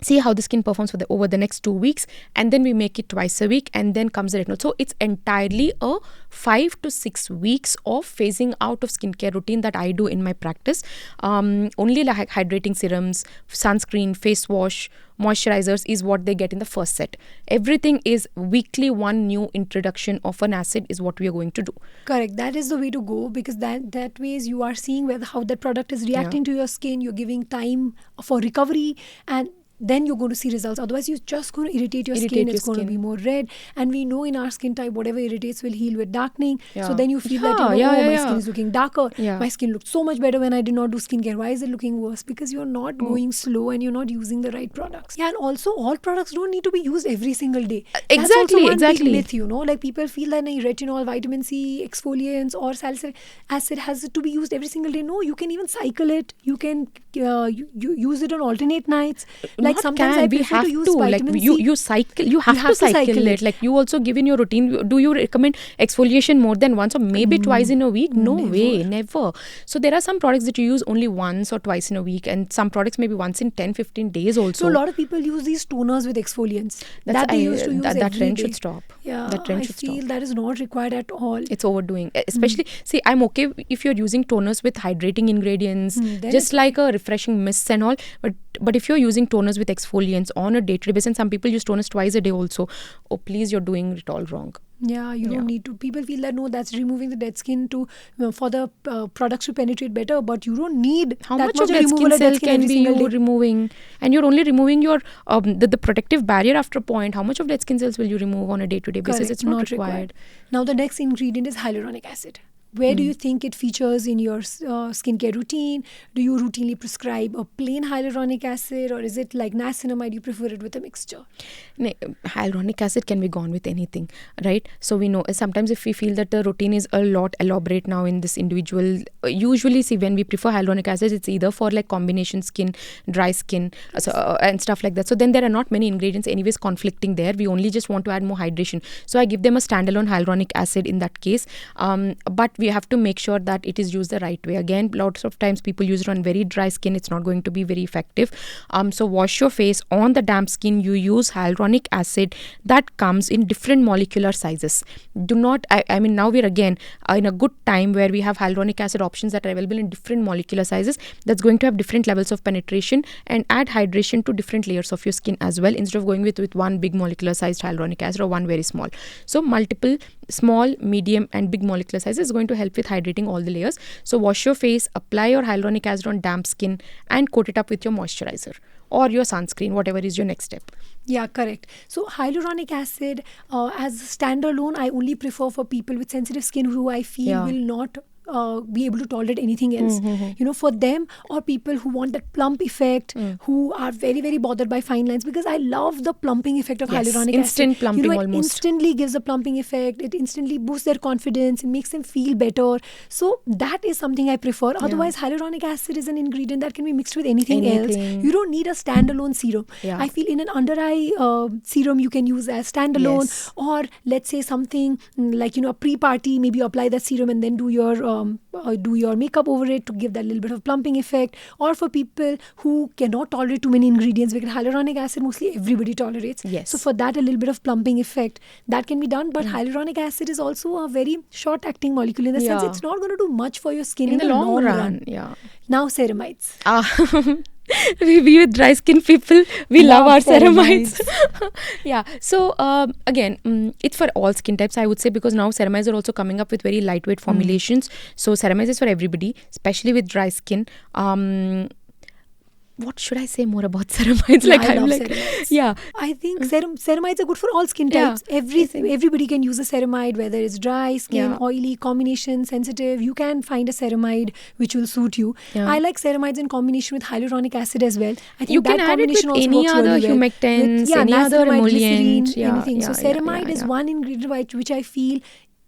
see how the skin performs over the next 2 weeks, and then we make it twice a week, and then comes the retinol. So it's entirely a 5 to 6 weeks of phasing out of skincare routine that I do in my practice. Only like hydrating serums, sunscreen, face wash, moisturizers is what they get in the first set. Everything is weekly one new introduction of an acid is what we are going to do. Correct. That is the way to go, because that ways you are seeing how that product is reacting to your skin. You're giving time for recovery, and then you're going to see results. Otherwise, you're just going to irritate your skin. It's going to be more red. And we know in our skin type, whatever irritates will heal with darkening. So then you feel that, my skin is looking darker. My skin looked so much better when I did not do skincare. Why is it looking worse? Because you're not going slow and you're not using the right products. Yeah, and also all products don't need to be used every single day. That's also one big myth, like people feel that retinol, vitamin C, exfoliants or salicylic acid has to be used every single day. No, you can even cycle it. You can you use it on alternate nights. Like sometimes I prefer to use vitamin C. You cycle. You have to cycle it. Like you also give in your routine. Do you recommend exfoliation more than once or maybe twice in a week? No way, never. So there are some products that you use only once or twice in a week, and some products maybe once in 10-15 days also. So a lot of people use these toners with exfoliants. That they used to use that trend should stop. Yeah, I feel that is not required at all. It's overdoing. Especially, see, I'm okay if you're using toners with hydrating ingredients, just like a refreshing mists and all. But if you're using toners with exfoliants on a day-to-day basis, and some people use toners twice a day also, oh please, you're doing it all wrong. Yeah, you don't need to. People feel that no, that's removing the dead skin to for the products to penetrate better, but you don't need how much of dead skin cell can be you removing, and you're only removing your the protective barrier after a point. How much of dead skin cells will you remove on a day-to-day basis? Correct. It's not required. Now the next ingredient is hyaluronic acid. Where do you think it features in your skincare routine? Do you routinely prescribe a plain hyaluronic acid, or is it like niacinamide, you prefer it with a mixture? Hyaluronic acid can be gone with anything, right? So we know sometimes if we feel that the routine is a lot elaborate now in this individual, usually see when we prefer hyaluronic acid, it's either for like combination skin, dry skin, and stuff like that. So then there are not many ingredients anyways conflicting there. We only just want to add more hydration. So I give them a standalone hyaluronic acid in that case. But we have to make sure that it is used the right way. Again, lots of times people use it on very dry skin. It's not going to be very effective. So wash your face. On the damp skin, you use hyaluronic acid that comes in different molecular sizes. Do not, I mean, now we're again in a good time where we have hyaluronic acid options that are available in different molecular sizes. That's going to have different levels of penetration and add hydration to different layers of your skin as well, instead of going with one big molecular sized hyaluronic acid or one very small. So multiple small, medium and big molecular sizes is going to help with hydrating all the layers. So wash your face, apply your hyaluronic acid on damp skin and coat it up with your moisturizer or your sunscreen, whatever is your next step. Yeah, correct. So hyaluronic acid as standalone, I only prefer for people with sensitive skin who I feel will not be able to tolerate anything else. For them, or people who want that plump effect, who are very, very bothered by fine lines, because I love the plumping effect of hyaluronic acid. Instant plumping it almost. Instantly gives a plumping effect. It instantly boosts their confidence. It makes them feel better. So that is something I prefer. Otherwise, hyaluronic acid is an ingredient that can be mixed with anything else. You don't need a standalone serum. I feel in an under eye serum you can use as standalone, or let's say something like a pre-party, maybe you apply that serum and then do your makeup over it to give that little bit of plumping effect. Or for people who cannot tolerate too many ingredients, because hyaluronic acid mostly everybody tolerates. So for that, a little bit of plumping effect that can be done. But hyaluronic acid is also a very short acting molecule in the sense it's not going to do much for your skin in the long run. Now ceramides. We with dry skin people, we love our ceramides. So again, it's for all skin types, I would say, because now ceramides are also coming up with very lightweight formulations. So ceramides is for everybody, especially with dry skin. what should I say more about ceramides? Yeah, I I'm love like, ceramides. yeah. I think ceramides are good for all skin Yeah, types. I think- Everybody can use a ceramide, whether it's dry skin, Yeah. oily, combination, sensitive. You can find a ceramide which will suit you. Yeah. I like ceramides in combination with hyaluronic acid as well. I think You that can add it combination with also any works other really well. humectants, any other niacinamide, emollient. glycerine, Yeah, anything. So ceramide is one ingredient which I feel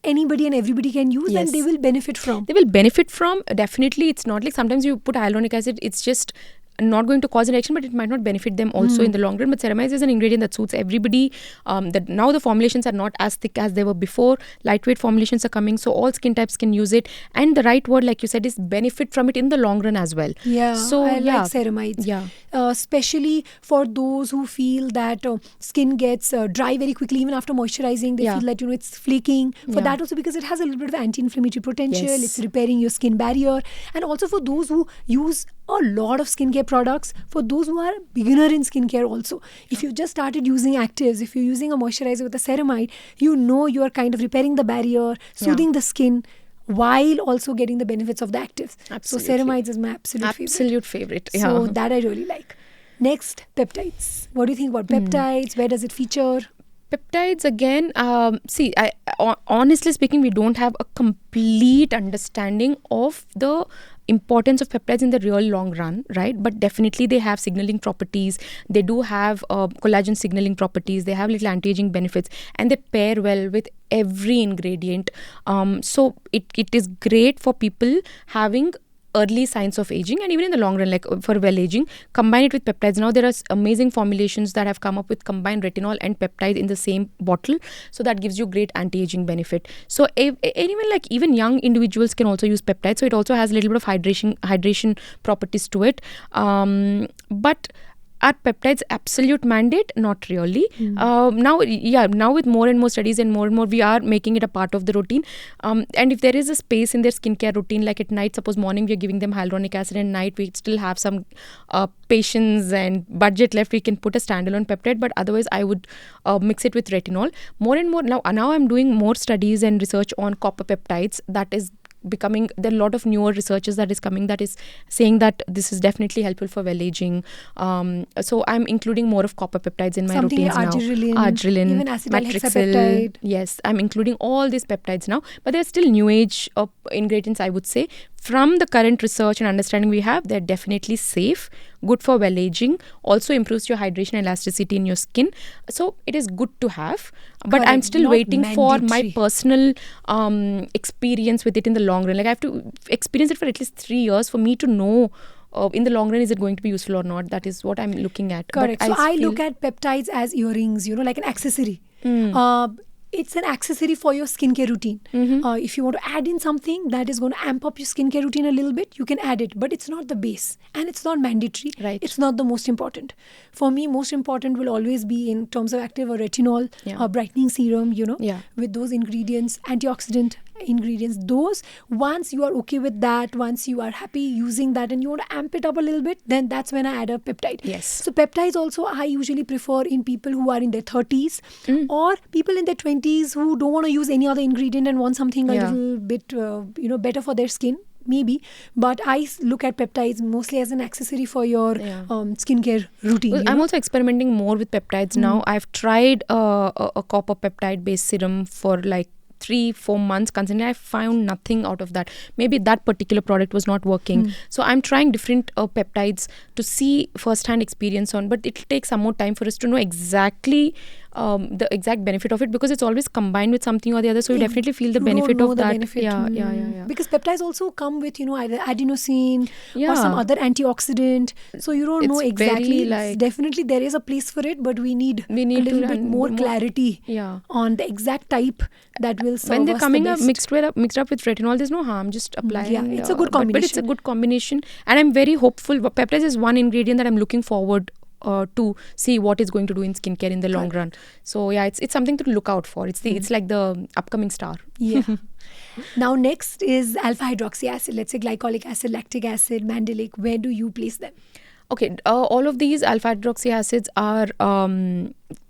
anybody and everybody can use, Yes. and they will benefit from. They will benefit from, definitely. It's not like sometimes you put hyaluronic acid, it's just not going to cause an reaction, but it might not benefit them also in the long run. But ceramides is an ingredient that suits everybody. That now the formulations are not as thick as they were before. Lightweight formulations are coming, so all skin types can use it. And the right word, like you said, is benefit from it in the long run as well. Yeah, So I like ceramides. Yeah. Especially for those who feel that skin gets dry very quickly even after moisturizing. They feel that it's flaking. For that also, because it has a little bit of anti-inflammatory potential. Yes. It's repairing your skin barrier. And also for those who use a lot of skincare products, for those who are beginner in skincare also. If you just started using actives, if you're using a moisturizer with a ceramide, you are kind of repairing the barrier, soothing the skin, while also getting the benefits of the actives. Absolutely. So ceramides is my absolute favorite. So that I really like. Next, peptides. What do you think about peptides? Where does it feature? Peptides, again, see, honestly speaking, we don't have a complete understanding of the importance of peptides in the real long run, right? But definitely they have signaling properties. They do have collagen signaling properties. They have little anti-aging benefits, and they pair well with every ingredient. So it is great for people having early signs of aging, and even in the long run, like for well aging. Combine it with peptides. Now there are amazing formulations that have come up with combined retinol and peptide in the same bottle, so that gives you great anti-aging benefit. So even young individuals can also use peptides, so it also has a little bit of hydration properties to it. But are peptides absolute mandate? Not really. Now with more and more studies and more, we are making it a part of the routine. And if there is a space in their skincare routine, like at night, suppose morning we are giving them hyaluronic acid, and night we still have some patience and budget left, we can put a standalone peptide. But otherwise, I would mix it with retinol. More and more now I'm doing more studies and research on copper peptides. That is becoming, there are a lot of newer researches that is coming that is saying that this is definitely helpful for well aging. So I'm including more of copper peptides in my routines now. Arginine, even acetyl matrixyl. hexapeptide. Yes, I'm including all these peptides now, but they're still new age ingredients, I would say. From the current research and understanding we have, they're definitely safe, good for well aging, also improves your hydration and elasticity in your skin. So it is good to have, but I'm still waiting for my personal experience with it in the long run. Like I have to experience it for at least 3 years for me to know in the long run, is it going to be useful or not? That is what I'm looking at. Correct. So I look at peptides as earrings, like an accessory. It's an accessory for your skincare routine. If you want to add in something that is going to amp up your skincare routine a little bit, you can add it. But it's not the base, and it's not mandatory. Right. It's not the most important. For me, most important will always be in terms of active or retinol, or brightening serum, with those ingredients, antioxidant ingredients. Those, once you are okay with that, once you are happy using that and you want to amp it up a little bit, then that's when I add a peptide. Yes. So peptides also I usually prefer in people who are in their 30s or people in their 20s who don't want to use any other ingredient and want something a little bit better for their skin, maybe. But I look at peptides mostly as an accessory for your skincare routine. Well, I'm also experimenting more with peptides now. I've tried a copper peptide based serum for like 3-4 months constantly. I found nothing out of that. Maybe that particular product was not working. So I'm trying different peptides to see first-hand experience on, but it'll take some more time for us to know exactly the exact benefit of it, because it's always combined with something or the other, so you definitely feel the benefit of that. Yeah. Because peptides also come with either adenosine or some other antioxidant, so you don't know exactly. Definitely there is a place for it, but we need a little bit more clarity on the exact type that will serve us the best. When they're coming up mixed up with retinol, there's no harm, just applying. It's a good combination. But it's a good combination, and I'm very hopeful. Peptides is one ingredient that I'm looking forward to see what it's going to do in skincare in the long run. So it's something to look out for. It's like the upcoming star. Now next is alpha hydroxy acid. Let's say glycolic acid, lactic acid, mandelic. Where do you place them? Okay, all of these alpha hydroxy acids are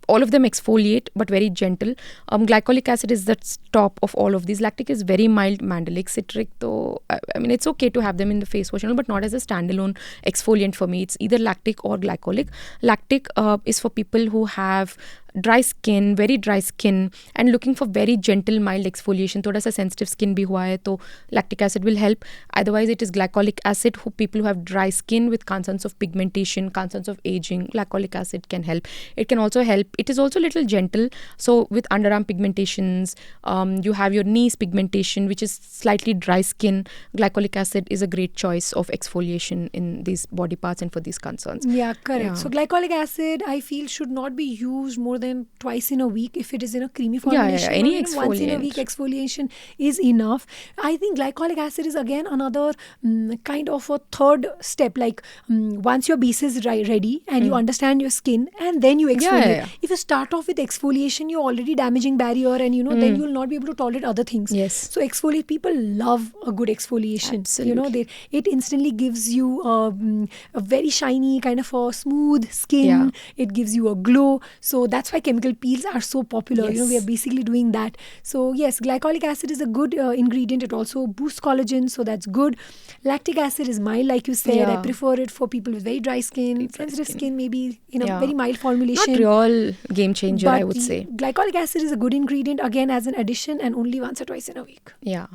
all of them exfoliate, but very gentle. Glycolic acid is the top of all of these. Lactic is very mild, mandelic, citric. Though I mean, it's okay to have them in the face wash, but not as a standalone exfoliant for me. It's either lactic or glycolic. Lactic is for people who have dry skin, very dry skin, and looking for very gentle, mild exfoliation. थोड़ा सा sensitive skin भी हुआ है तो lactic acid will help. Otherwise, it is glycolic acid who people who have dry skin with concerns of pigmentation, concerns of aging. Glycolic acid can help. It can also help. It is also a little gentle. So with underarm pigmentations, you have your knees pigmentation, which is slightly dry skin. Glycolic acid is a great choice of exfoliation in these body parts and for these concerns. Yeah, correct. Yeah. So glycolic acid, I feel, should not be used more than twice in a week if it is in a creamy formulation. Any or, once in a week exfoliation is enough. I think glycolic acid is again another kind of a third step. Like once your base is ready and you understand your skin, and then you exfoliate. If you start off with exfoliation, you're already damaging barrier, and then you will not be able to tolerate other things. Yes. So exfoliate, people love a good exfoliation. Absolutely. It instantly gives you a very shiny kind of a smooth skin. Yeah. It gives you a glow. So that's why chemical peels are so popular. Yes. We are basically doing that. So yes, glycolic acid is a good ingredient. It also boosts collagen, so that's good. Lactic acid is mild, like you said. I prefer it for people with very dry skin, sensitive skin, maybe in a very mild formulation. Not real game changer, but I would say. Glycolic acid is a good ingredient, again, as an addition, and only once or twice in a week. Yeah.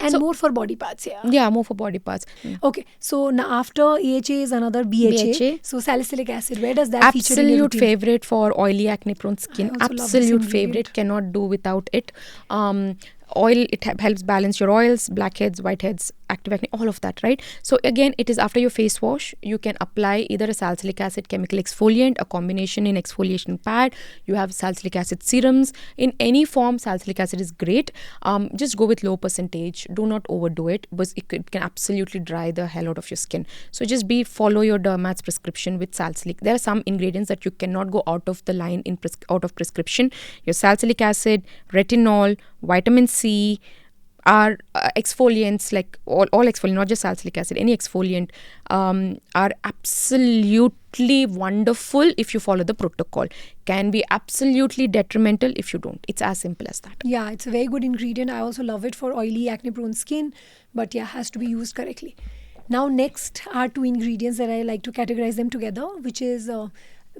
And more for body parts, more for body parts. Okay, so now after AHA is another BHA. So salicylic acid, where does that feature in your routine? Absolute favorite for oily acne prone skin. Absolute favorite, cannot do without it. Oil, it helps balance your oils, blackheads, whiteheads, active acne, all of that, right? So again, it is after your face wash. You can apply either a salicylic acid chemical exfoliant, a combination in exfoliation pad. You have salicylic acid serums. In any form, salicylic acid is great. Just go with low percentage. Do not overdo it, because it can absolutely dry the hell out of your skin. So just follow your dermat's prescription with salicylic. There are some ingredients that you cannot go out of the line out of prescription. Your salicylic acid, retinol, vitamin C, are exfoliants, like all exfoliant, not just salicylic acid, any exfoliant are absolutely wonderful if you follow the protocol. Can be absolutely detrimental if you don't. It's as simple as that. Yeah, it's a very good ingredient. I also love it for oily acne prone skin, but has to be used correctly. Now next are two ingredients that I like to categorize them together, which is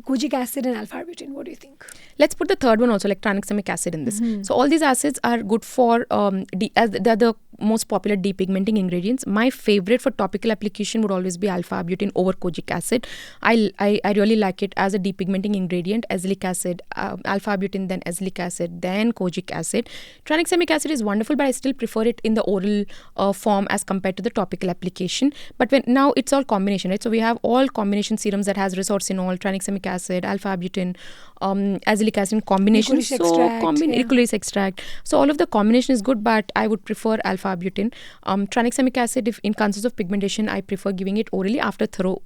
kojic acid and alpha-arbutin. What do you think? Let's put the third one also, like tranexamic acid, in this. So all these acids are good for as they're the most popular depigmenting ingredients. My favorite for topical application would always be alpha-arbutin over kojic acid. I really like it as a depigmenting ingredient. Azelaic acid, alpha-arbutin, then azelaic acid, then kojic acid. Tranexamic acid is wonderful, but I still prefer it in the oral form as compared to the topical application. But now it's all combination, right? So we have all combination serums that has resorcinol, tranexamic acid, alpha-arbutin, azelaic acid in combination. Licorice extract. So all of the combination is good, but I would prefer alpha-arbutin. Tranexamic acid, if in concerns of pigmentation, I prefer giving it orally after thorough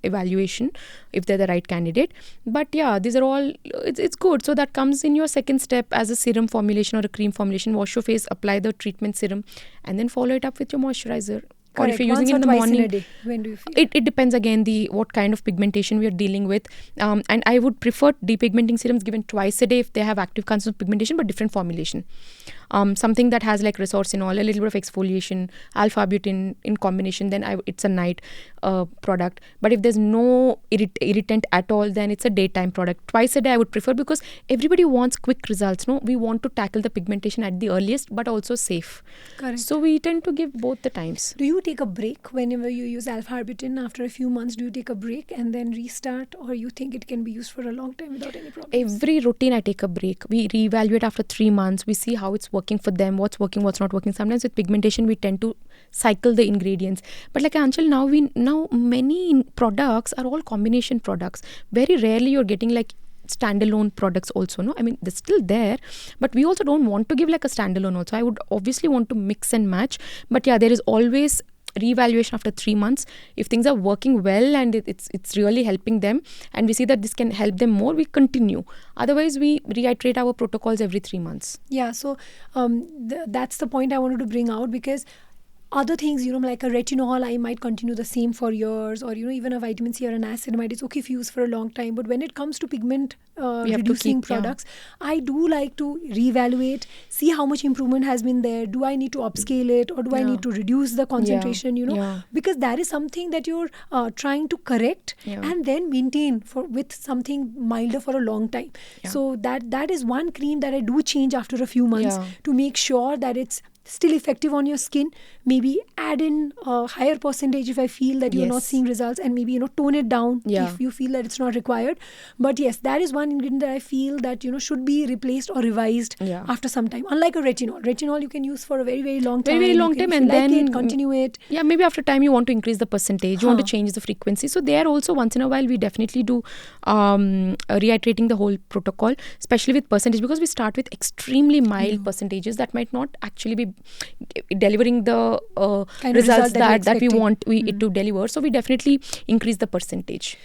evaluation if they're the right candidate. But these are all, it's good. So that comes in your second step as a serum formulation or a cream formulation. Wash your face, apply the treatment serum, and then follow it up with your moisturizer. Correct. Or if you're using Once it in the twice morning, in a day. When do you feel? It depends again what kind of pigmentation we are dealing with. And I would prefer depigmenting serums given twice a day if they have active concerns of pigmentation, but different formulation. Something that has like resorcinol, a little bit of exfoliation, alpha-arbutin in combination, then it's a night product. But if there's no irritant at all, then it's a daytime product. Twice a day I would prefer, because everybody wants quick results. No, we want to tackle the pigmentation at the earliest, but also safe. Correct. So we tend to give both the times. Do you take a break whenever you use alpha-arbutin? After a few months, do you take a break and then restart, or you think it can be used for a long time without any problems? Every routine I take a break. We reevaluate after 3 months. We see how it's working for them, what's working, what's not working. Sometimes with pigmentation we tend to cycle the ingredients, but like Anchal, now many products are all combination products. Very rarely you're getting like standalone products also. No, I mean, they're still there, but we also don't want to give like a standalone also. I would obviously want to mix and match, but there is always reevaluation after 3 months. If things are working well and it's really helping them, and we see that this can help them more, we continue. Otherwise, we reiterate our protocols every 3 months. Yeah, so that's the point I wanted to bring out, because other things, like a retinol, I might continue the same for years, or even a vitamin C or an niacinamide, it's okay if you use for a long time. But when it comes to pigment We have to reducing keep, products, I do like to reevaluate, see how much improvement has been there. Do I need to upscale it, or do I Yeah. need to reduce the concentration? Yeah. Because that is something that you're trying to correct Yeah. and then maintain with something milder for a long time. Yeah. So that is one cream that I do change after a few months Yeah. to make sure that it's still effective on your skin. Maybe add in a higher percentage if I feel that you're not Yes. seeing results, and maybe tone it down Yeah. if you feel that it's not required. But yes, that is one ingredient that I feel that should be replaced or revised Yeah. after some time. Unlike a retinol you can use for a very, very long time. Very, very long You can, time, if and you like then it, continue it. Yeah, maybe after time you want to increase the percentage, you want to Huh. change the frequency. So there also once in a while we definitely do reiterating the whole protocol, especially with percentage, because we start with extremely mild percentages that might not actually be delivering the Kind of results result that that we you're want it to deliver. So we definitely increase the percentage.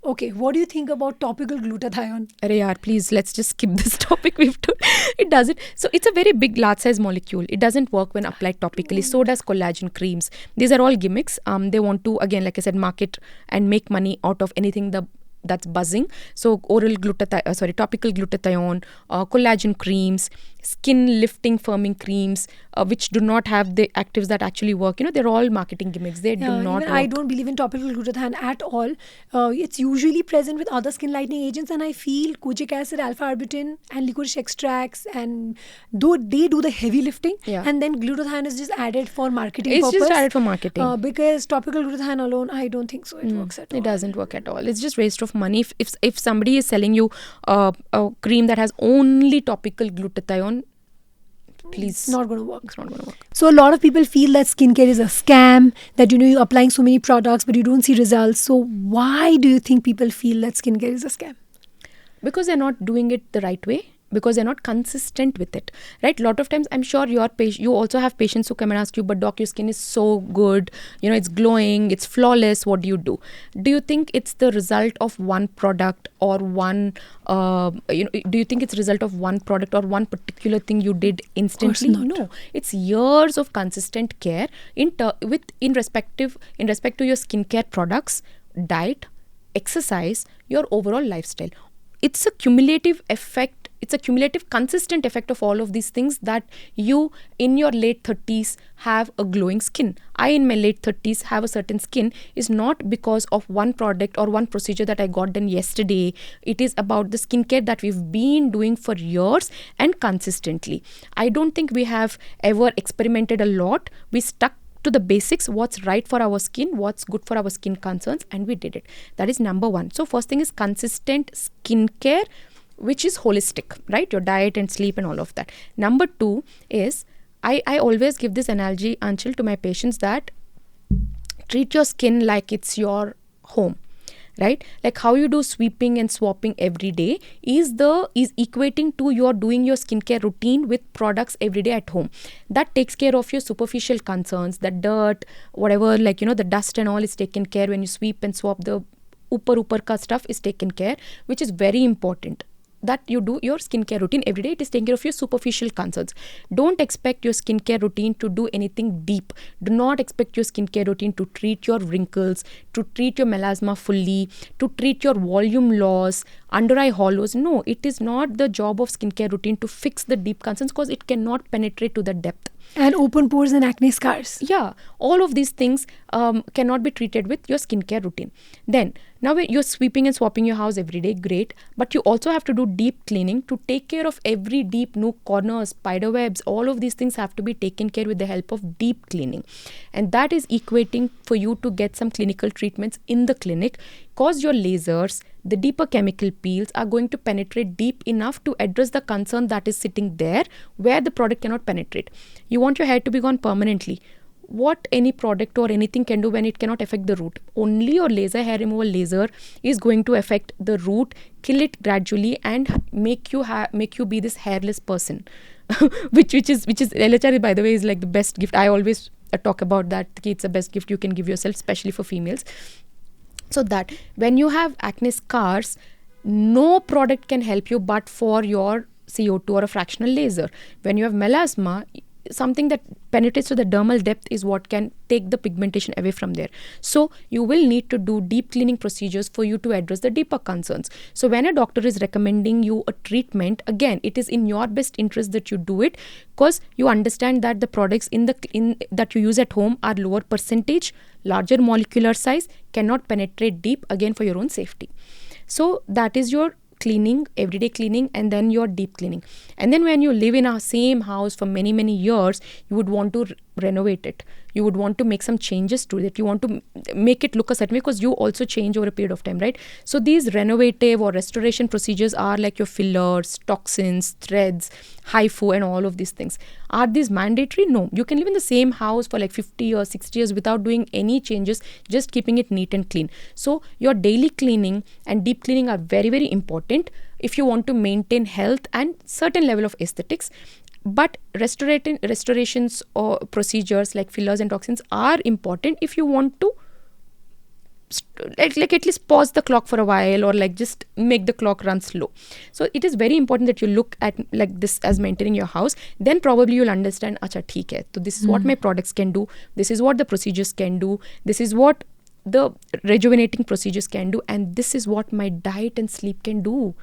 Okay, what do you think about topical glutathione? Arey yaar, please, let's just skip this topic. It doesn't. So it's a very big, large size molecule. It doesn't work when applied topically. So does collagen creams. These are all gimmicks. They want to, again, like I said, market and make money out of anything that's buzzing. So topical glutathione, collagen creams, skin lifting firming creams, which do not have the actives that actually work. They're all marketing gimmicks. They do not Even work. I don't believe in topical glutathione at all. It's usually present with other skin lightening agents, and I feel kojic acid, alpha arbutin, and licorice extracts, and though they do the heavy lifting, Yeah. and then glutathione is just added for marketing It's purpose. just added for marketing. Because topical glutathione alone, I don't think so. It works at all. It doesn't work at all. It's just waste of money. If somebody is selling you a cream that has only topical glutathione, please, It's not going to work. it's not going to work. So a lot of people feel that skincare is a scam, that you're applying so many products but you don't see results. So why do you think people feel that skincare is a scam? Because they're not doing it the right way, because they're not consistent with it, right? A lot of times, I'm sure you also have patients who come and ask you, but doc, your skin is so good, it's glowing, it's flawless, what do? Do you think it's the result of one product or one do you think it's a result of one product or one particular thing you did instantly? Of course not. No, it's years of consistent care in respect to your skincare products, diet, exercise, your overall lifestyle. It's a cumulative effect. It's a cumulative, consistent effect of all of these things that you, in your late 30s, have a glowing skin. I, in my late 30s, have a certain skin is not because of one product or one procedure that I got done yesterday. It is about the skincare that we've been doing for years and consistently. I don't think we have ever experimented a lot. We stuck to the basics, what's right for our skin, what's good for our skin concerns, and we did it. That is number one. So first thing is consistent skincare, which is holistic, right? Your diet and sleep and all of that. Number two is, I always give this analogy, Anchal, to my patients, that treat your skin like it's your home, right? Like how you do sweeping and swapping every day is equating to your doing your skincare routine with products every day at home. That takes care of your superficial concerns, the dirt, whatever, the dust and all is taken care when you sweep and swap. The upper ka stuff is taken care, which is very important. That you do your skincare routine every day, it is taking care of your superficial concerns. Don't expect your skincare routine to do anything deep. Do not expect your skincare routine to treat your wrinkles, to treat your melasma fully, to treat your volume loss, under eye hollows. No, it is not the job of skincare routine to fix the deep concerns, because it cannot penetrate to the depth. And open pores and acne scars. Yeah, all of these things cannot be treated with your skincare routine. Then, now you're sweeping and swapping your house every day, great. But you also have to do deep cleaning to take care of every deep nook, corners, spider webs. All of these things have to be taken care with the help of deep cleaning. And that is equating for you to get some clinical treatments in the clinic, because your lasers, the deeper chemical peels, are going to penetrate deep enough to address the concern that is sitting there where the product cannot penetrate. You want your hair to be gone permanently. What any product or anything can do when it cannot affect the root? Only your laser hair removal laser is going to affect the root, kill it gradually, and make you be this hairless person. which is LHR, by the way, is like the best gift. I always talk about that. It's the best gift you can give yourself, especially for females. So that when you have acne scars, no product can help you but for your CO2 or a fractional laser. When you have melasma, something that penetrates to the dermal depth is what can take the pigmentation away from there. So you will need to do deep cleaning procedures for you to address the deeper concerns. So when a doctor is recommending you a treatment, again, it is in your best interest that you do it, because you understand that the products that you use at home are lower percentage, larger molecular size, cannot penetrate deep, again for your own safety. So that is your cleaning, everyday cleaning, and then your deep cleaning. And then when you live in a same house for many years, you would want to renovate it. You would want to make some changes to it. You want to make it look a certain way, because you also change over a period of time, right? So these renovative or restoration procedures are like your fillers, toxins, threads, HIFU, and all of these things. Are these mandatory? No. You can live in the same house for like 50 or 60 years without doing any changes, just keeping it neat and clean. So your daily cleaning and deep cleaning are very important if you want to maintain health and certain level of aesthetics. But restorations or procedures like fillers and toxins are important if you want to like at least pause the clock for a while, or like just make the clock run slow. So it is very important that you look at like this as maintaining your house. Then probably you'll understand, acha theek hai, so this is what my products can do, this is what the procedures can do, this is what the rejuvenating procedures can do, and this is what my diet and sleep can do,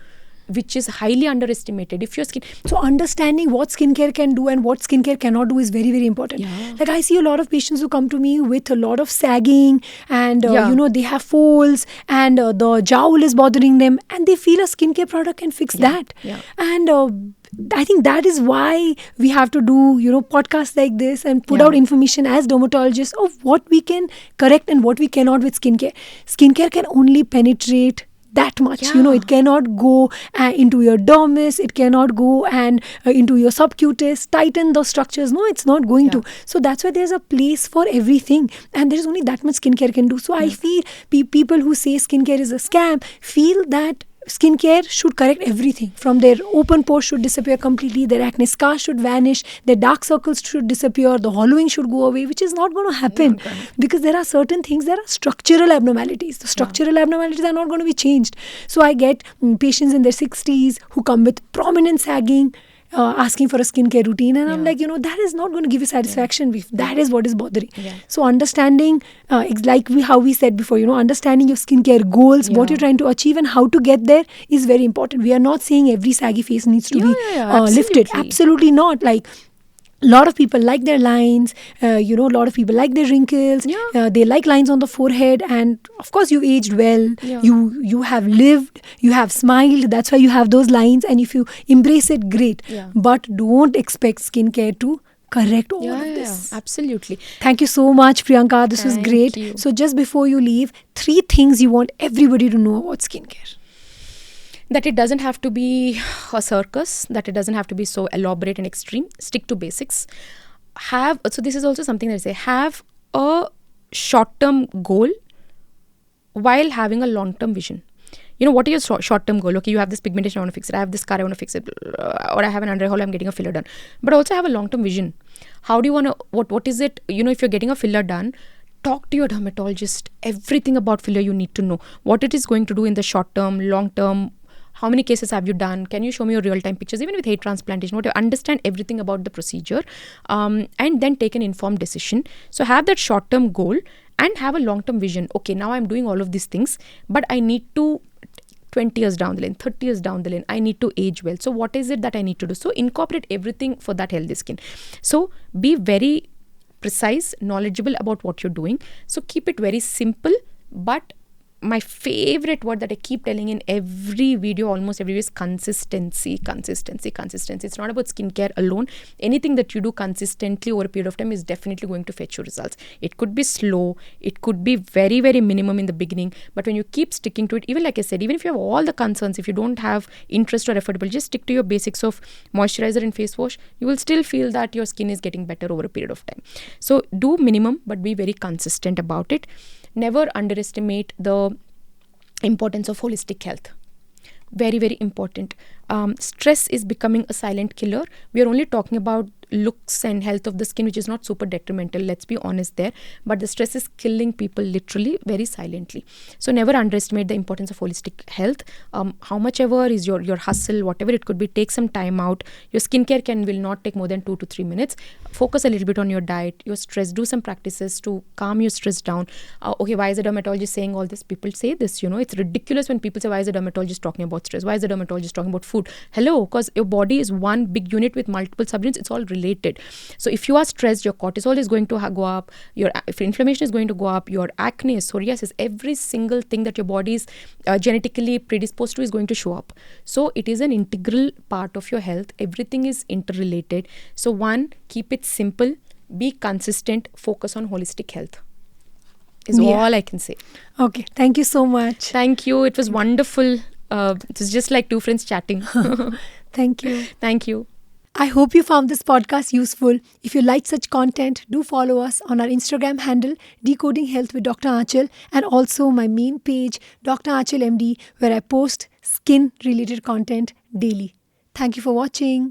which is highly underestimated. If your skin... So understanding what skincare can do and what skincare cannot do is very important. Yeah. Like I see a lot of patients who come to me with a lot of sagging and they have folds and the jowl is bothering them, and they feel a skincare product can fix that. Yeah. And I think that is why we have to do podcasts like this and put out information as dermatologists of what we can correct and what we cannot with skincare. Skincare can only penetrate that much. It cannot go into your dermis, it cannot go and into your subcutis, tighten the structures. No, it's not going to. So that's why there's a place for everything, and there's only that much skincare can do. So I feel people who say skincare is a scam feel that skincare should correct everything. From their open pores should disappear completely, their acne scars should vanish, their dark circles should disappear, the hollowing should go away, which is not going to happen because there are certain things, there are structural abnormalities. The structural abnormalities are not going to be changed. So I get patients in their 60s who come with prominent sagging, asking for a skincare routine, and I'm like, that is not going to give you satisfaction if that is what is bothering. So understanding, how we said before, understanding your skincare goals, what you're trying to achieve and how to get there is very important. We are not saying every saggy face needs to be lifted. Absolutely not. Like, a lot of people like their lines, a lot of people like their wrinkles, they like lines on the forehead, and of course you aged well, you have lived, you have smiled, that's why you have those lines, and if you embrace it, great. But don't expect skincare to correct all of this. Absolutely. Thank you so much, Priyanka. This was great. You. So just before you leave, 3 things you want everybody to know about skincare. That it doesn't have to be a circus, that it doesn't have to be so elaborate and extreme. Stick to basics. So this is also something that I say, have a short-term goal while having a long-term vision. What is your short-term goal? Okay, you have this pigmentation, I want to fix it. I have this scar, I want to fix it. Or I have an under eye hole, I'm getting a filler done. But also have a long-term vision. How do you want to, what is it, if you're getting a filler done, talk to your dermatologist, everything about filler you need to know. What it is going to do in the short term, long term, how many cases have you done? Can you show me your real-time pictures? Even with hair transplantation, whatever, understand everything about the procedure, and then take an informed decision. So have that short-term goal and have a long-term vision. Okay, now I'm doing all of these things, but I need to 20 years down the lane, 30 years down the lane, I need to age well. So what is it that I need to do? So incorporate everything for that healthy skin. So be very precise, knowledgeable about what you're doing. So keep it very simple, but my favorite word that I keep telling in every video, almost every video, is consistency. It's not about skincare alone. Anything that you do consistently over a period of time is definitely going to fetch you results. It could be slow. It could be very minimum in the beginning. But when you keep sticking to it, even like I said, even if you have all the concerns, if you don't have interest or affordable, just stick to your basics of moisturizer and face wash. You will still feel that your skin is getting better over a period of time. So do minimum, but be very consistent about it. Never underestimate the importance of holistic health. Very, very important. Stress is becoming a silent killer. We are only talking about looks and health of the skin, which is not super detrimental, let's be honest there, but the stress is killing people literally very silently. So never underestimate the importance of holistic health. How much ever is your hustle, whatever it could be, take some time out. Your skincare will not take more than 2 to 3 minutes. Focus a little bit on your diet, your stress, do some practices to calm your stress down. Okay, why is a dermatologist saying all this? People say this, it's ridiculous when people say, why is a dermatologist talking about stress? Why is a dermatologist talking about food? Hello, because your body is one big unit with multiple subunits. It's all related. So if you are stressed, your cortisol is going to go up, if inflammation is going to go up, your acne, psoriasis, every single thing that your body is genetically predisposed to is going to show up. So it is an integral part of your health. Everything is interrelated. So one, keep it simple, be consistent, focus on holistic health is all I can say. Okay, thank you so much. Thank you. It was wonderful. It was just like two friends chatting. Thank you. Thank you. I hope you found this podcast useful. If you like such content, do follow us on our Instagram handle, Decoding Health with Dr. Aanchal, and also my main page, Dr. Aanchal MD, where I post skin-related content daily. Thank you for watching.